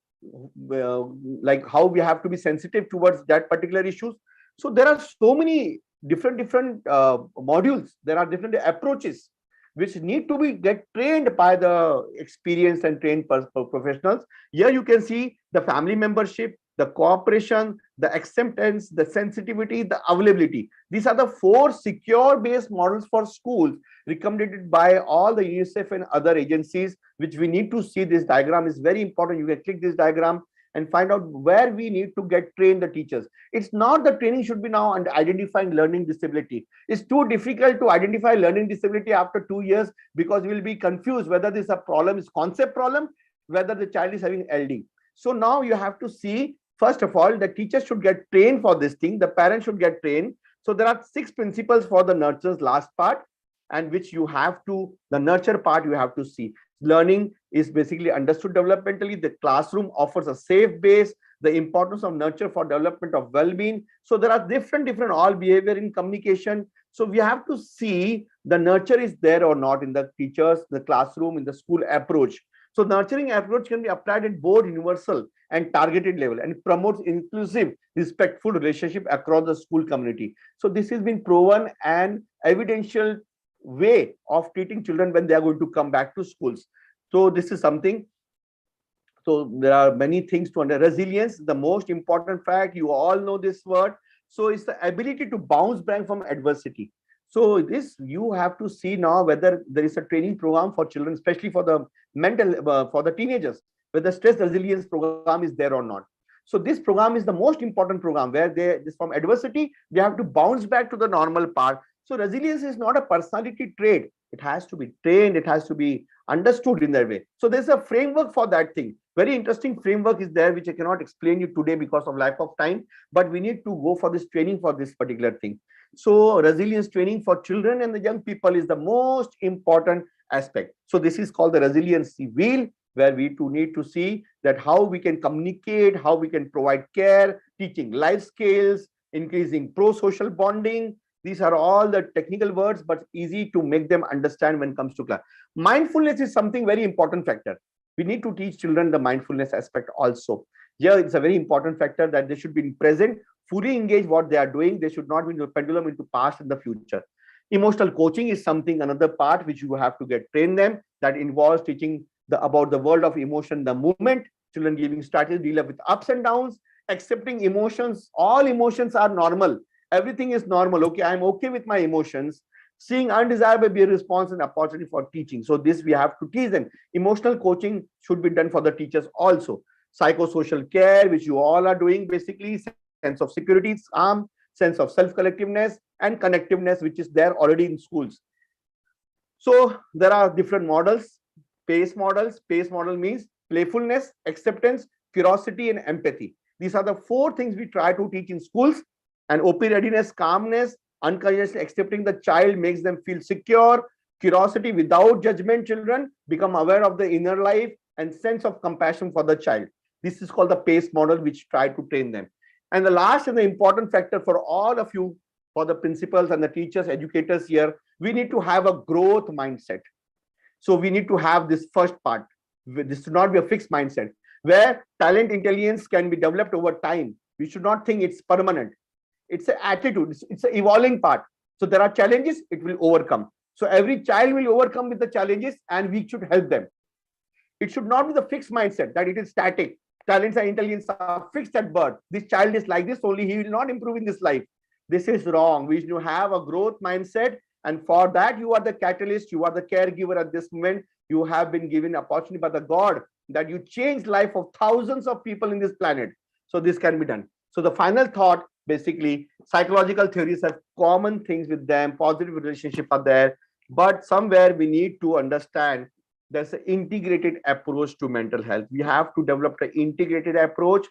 like how we have to be sensitive towards that particular issues. So there are so many different modules. There are different approaches which need to be get trained by the experienced and trained professionals. Here you can see the family membership, the cooperation, the acceptance, the sensitivity, the availability. These are the 4 secure-based models for schools recommended by all the UNICEF and other agencies, which we need to see. This diagram is very important. You can click this diagram and find out where we need to get trained the teachers. It's not the training should be now on identifying learning disability. It's too difficult to identify learning disability after 2 years, because we will be confused whether this is a problem, is concept problem, whether the child is having LD. So now you have to see, first of all, the teachers should get trained for this thing. The parents should get trained. So there are 6 principles for the nurtures last part, and which you have to, the nurture part you have to see. Learning is basically understood developmentally. The classroom offers a safe base, the importance of nurture for development of well-being. So there are different all behavior in communication. So we have to see the nurture is there or not in the teachers, the classroom, in the school approach. So nurturing approach can be applied at both universal and targeted level, and it promotes inclusive, respectful relationship across the school community. So this has been proven and evidential way of treating children when they are going to come back to schools. So this is something. So there are many things to understand. Resilience, the most important fact, you all know this word. So it's the ability to bounce back from adversity. So this you have to see now whether there is a training program for children, especially for the for the teenagers, whether stress resilience program is there or not. So this program is the most important program where this from adversity, they have to bounce back to the normal part. So resilience is not a personality trait. It has to be trained. It has to be understood in that way. So there's a framework for that thing. Very interesting framework is there, which I cannot explain you today because of lack of time, but we need to go for this training for this particular thing. So resilience training for children and the young people is the most important aspect. So this is called the resiliency wheel, where we need to see that how we can communicate, how we can provide care, teaching life skills, increasing pro-social bonding. These are all the technical words, but easy to make them understand when it comes to class. Mindfulness is something very important factor. We need to teach children the mindfulness aspect also. Here, it's a very important factor that they should be present, fully engage what they are doing. They should not be in the pendulum into past and the future. Emotional coaching is something, another part which you have to get train them, that involves teaching about the world of emotion, the movement, children giving strategies, deal with ups and downs, accepting emotions. All emotions are normal. Everything is normal. Okay, I'm okay with my emotions. Seeing undesirable behavior response and opportunity for teaching. So this we have to teach them. Emotional coaching should be done for the teachers also. Psychosocial care, which you all are doing, basically sense of security, calm, sense of self-collectiveness and connectiveness, which is there already in schools. So there are different models, PACE models. PACE model means playfulness, acceptance, curiosity, and empathy. These are the 4 things we try to teach in schools. And OP readiness, calmness, unconsciously accepting the child makes them feel secure. Curiosity without judgment, children become aware of the inner life and sense of compassion for the child. This is called the PACE model, which try to train them. And the last and the important factor for all of you, for the principals and the teachers, educators here, we need to have a growth mindset. So we need to have this first part. This should not be a fixed mindset where talent intelligence can be developed over time. We should not think it's permanent. It's an attitude. It's an evolving part. So there are challenges, it will overcome. So every child will overcome with the challenges and we should help them. It should not be the fixed mindset that it is static. Talents and intelligence are fixed at birth. This child is like this only, he will not improve in this life. This is wrong. We should have a growth mindset. And for that, you are the catalyst, you are the caregiver at this moment. You have been given opportunity by the God that you change life of thousands of people in this planet. So this can be done. So the final thought, basically, psychological theories have common things with them, positive relationship are there, but somewhere we need to understand there's an integrated approach to mental health. We have to develop an integrated approach.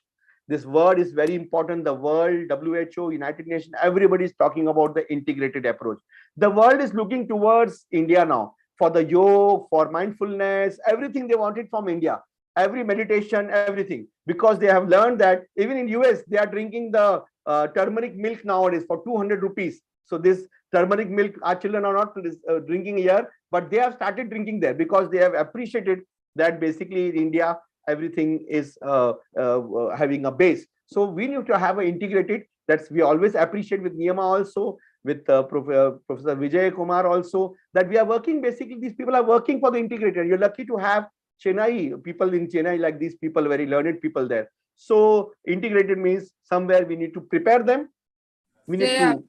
This word is very important. The world, WHO, United Nations, everybody is talking about the integrated approach. The world is looking towards India now for the yoga, for mindfulness, everything they wanted from India, every meditation, everything, because they have learned that even in US, they are drinking the turmeric milk nowadays for 200 rupees. So this turmeric milk, our children are not drinking here, but they have started drinking there because they have appreciated that basically in India, everything is having a base. So we need to have an integrated, that's we always appreciate with Niyama also, with Professor Vijay Kumar also, that we are working, basically these people are working for the integrated. You're lucky to have Chennai, people in Chennai like these people, very learned people there. So integrated means somewhere we need to prepare them. We need to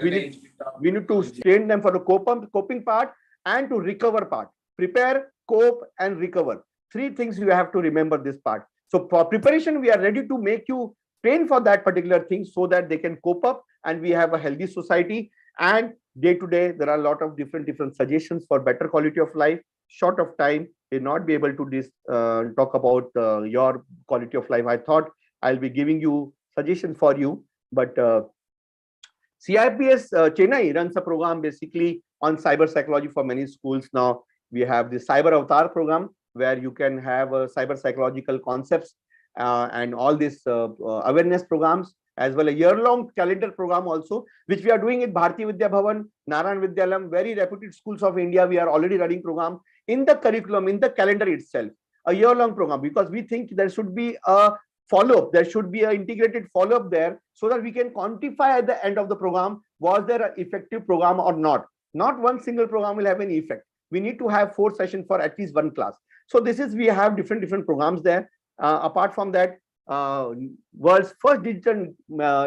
we need to train them for the coping part and to recover part. Prepare, cope, and recover. 3 things you have to remember this part. So for preparation, we are ready to make you train for that particular thing so that they can cope up and we have a healthy society. And day to day, there are a lot of different suggestions for better quality of life. Short of time, will not be able to talk about your quality of life. I thought I'll be giving you suggestion for you, but CIPS Chennai runs a program basically on cyber psychology for many schools now. We have the Cyber Avatar program where you can have cyber psychological concepts and all these awareness programs, as well a year-long calendar program also, which we are doing at Bharati Vidya Bhavan, Narayan Vidyalam, very reputed schools of India. We are already running program in the curriculum, in the calendar itself, a year-long program, because we think there should be a follow-up, there should be an integrated follow-up there so that we can quantify at the end of the program, was there an effective program or not. Not one single program will have any effect. we need to have 4 sessions for at least 1 class. So this is, we have different programs there. Apart from that, world's first digital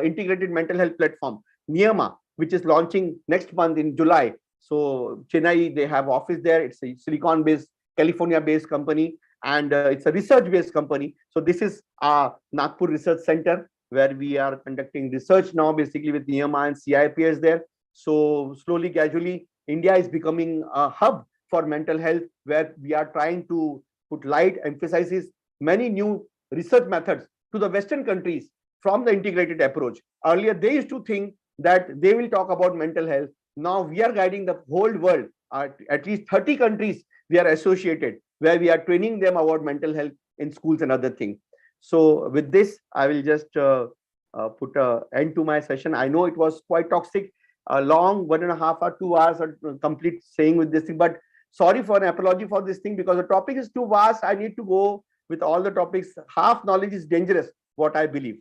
integrated mental health platform, Niyama, which is launching next month in July. So Chennai, they have office there. It's a Silicon-based, California-based company, and it's a research-based company. So this is our Nagpur Research Center, where we are conducting research now, basically with Niyama and CIPS there. So slowly, gradually, India is becoming a hub for mental health, where we are trying to put light, emphasizes many new research methods to the Western countries from the integrated approach. Earlier, they used to think that they will talk about mental health. Now we are guiding the whole world. At least 30 countries we are associated, where we are training them about mental health in schools and other things. So with this, I will just put an end to my session. I know it was quite toxic, a long 1.5 or 2 hours complete saying with this thing, but sorry for an apology for this thing, because the topic is too vast. I need to go with all the topics. Half knowledge is dangerous, what I believe.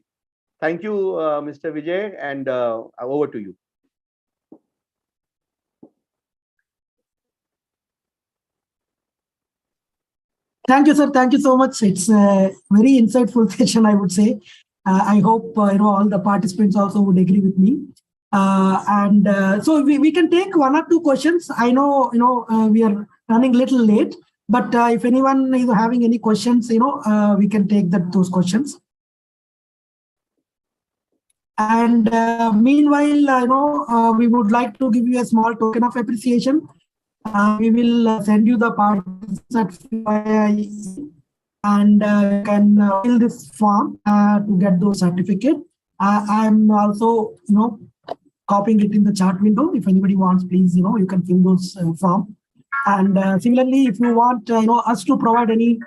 Thank you, Mr. Vijay, and over to you. Thank you, sir. Thank you so much. It's a very insightful session, I would say. I hope all the participants also would agree with me. So we can take 1 or 2 questions. I know we are running a little late, but if anyone is having any questions, we can take those questions. And meanwhile, we would like to give you a small token of appreciation. We will send you the certificate, and you can fill this form to get those certificate. I'm also, copying it in the chat window. If anybody wants, please, you can fill those form. And similarly, if you want, us to provide any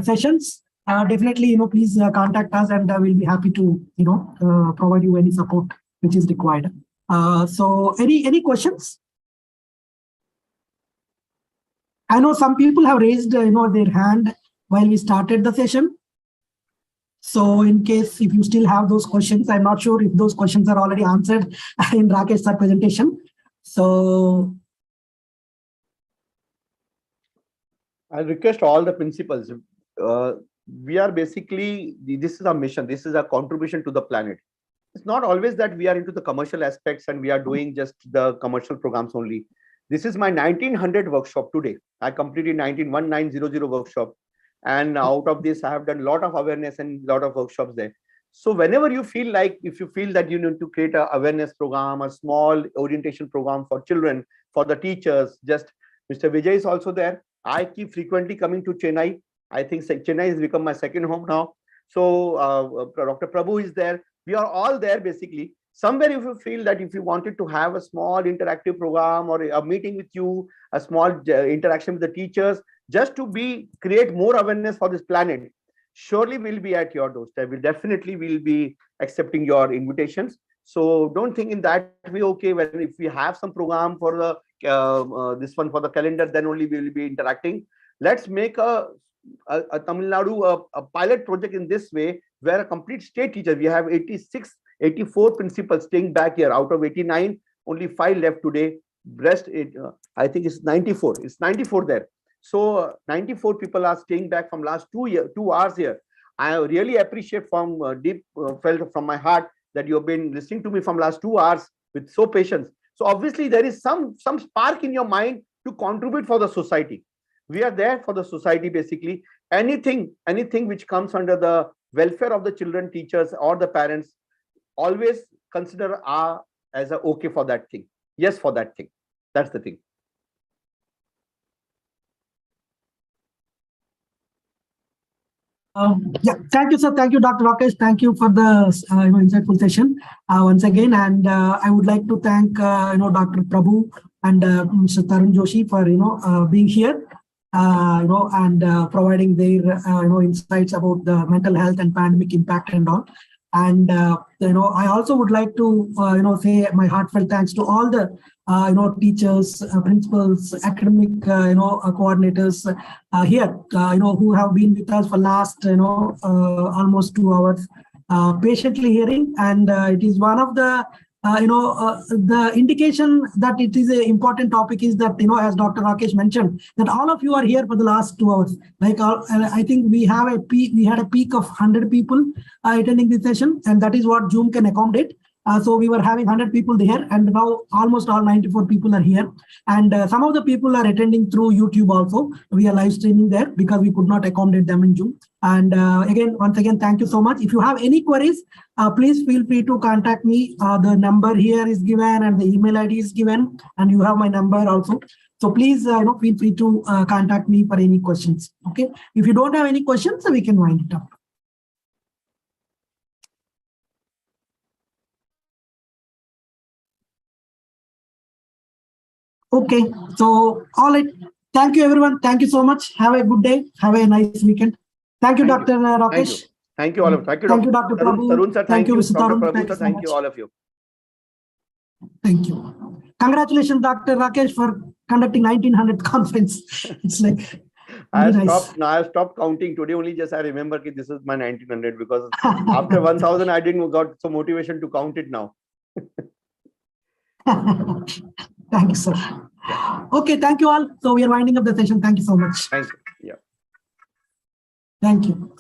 sessions, definitely, please contact us, and we'll be happy to, provide you any support which is required. So, any questions? I know some people have raised, their hand while we started the session. So in case if you still have those questions, I'm not sure if those questions are already answered in Rakesh's presentation. So I request all the principals. We are basically, this is our mission. This is our contribution to the planet. It's not always that we are into the commercial aspects and we are doing just the commercial programs only. This is my 1900 workshop today. I completed 1900 workshop. And out of this, I have done a lot of awareness and a lot of workshops there. So whenever you feel like, if you feel that you need to create an awareness program, a small orientation program for children, for the teachers, just Mr. Vijay is also there. I keep frequently coming to Chennai. I think Chennai has become my second home now. So Dr. Prabhu is there. We are all there basically. Somewhere if you feel that if you wanted to have a small interactive program or a meeting with you, a small interaction with the teachers, just to create more awareness for this planet, surely we'll be at your doorstep. We'll definitely be accepting your invitations. So don't think in that way, okay, when if we have some program for the this one for the calendar, then only we will be interacting. Let's make a Tamil Nadu a pilot project in this way, where a complete state teacher, we have 84 principals staying back here. Out of 89, only 5 left today. Rest, I think it's 94. It's 94 there. So 94 people are staying back from last 2 hours here. I really appreciate from deep felt from my heart that you have been listening to me from last 2 hours with so patience. So obviously there is some spark in your mind to contribute for the society. We are there for the society basically. Anything which comes under the welfare of the children, teachers, or the parents, always consider as a okay for that thing. Yes, for that thing. That's the thing. Yeah, thank you, sir. Thank you, Dr. Rakesh. Thank you for the insightful session once again. And I would like to thank Dr. Prabhu and Mr. Tarun Joshi for being here, and providing their insights about the mental health and pandemic impact and all. And I also would like to say my heartfelt thanks to all the teachers, principals, academic coordinators here who have been with us for last almost 2 hours patiently hearing. And it is one of the the indication that it is an important topic is that, as Dr. Rakesh mentioned, that all of you are here for the last 2 hours. Like, I think we had a peak of 100 people attending this session, and that is what Zoom can accommodate. So we were having 100 people there, and now almost all 94 people are here. And some of the people are attending through YouTube also. We are live streaming there because we could not accommodate them in Zoom. And once again, thank you so much. If you have any queries, please feel free to contact me. The number here is given and the email ID is given, and you have my number also. So please, feel free to contact me for any questions. Okay. If you don't have any questions, we can wind it up. Okay, so all right. Thank you, everyone. Thank you so much. Have a good day. Have a nice weekend. Thank you, Thank Dr. Rakesh. Thank you all of you. Thank you, Dr. Prabhu. Tarun sir, Thank you, Mr. Dr. Tarun. Prabhu Thank sir, you so thank you much. all of you. Thank you. Congratulations, Dr. Rakesh, for conducting 1900 conference. It's like I very have nice. stopped. Now I have stopped counting. Today only just I remember that this is my 1900 because after 1000 I didn't got some motivation to count it now. Thank you, sir. Okay, thank you all. So we are winding up the session. Thank you so much. Thank you. Yeah. Thank you.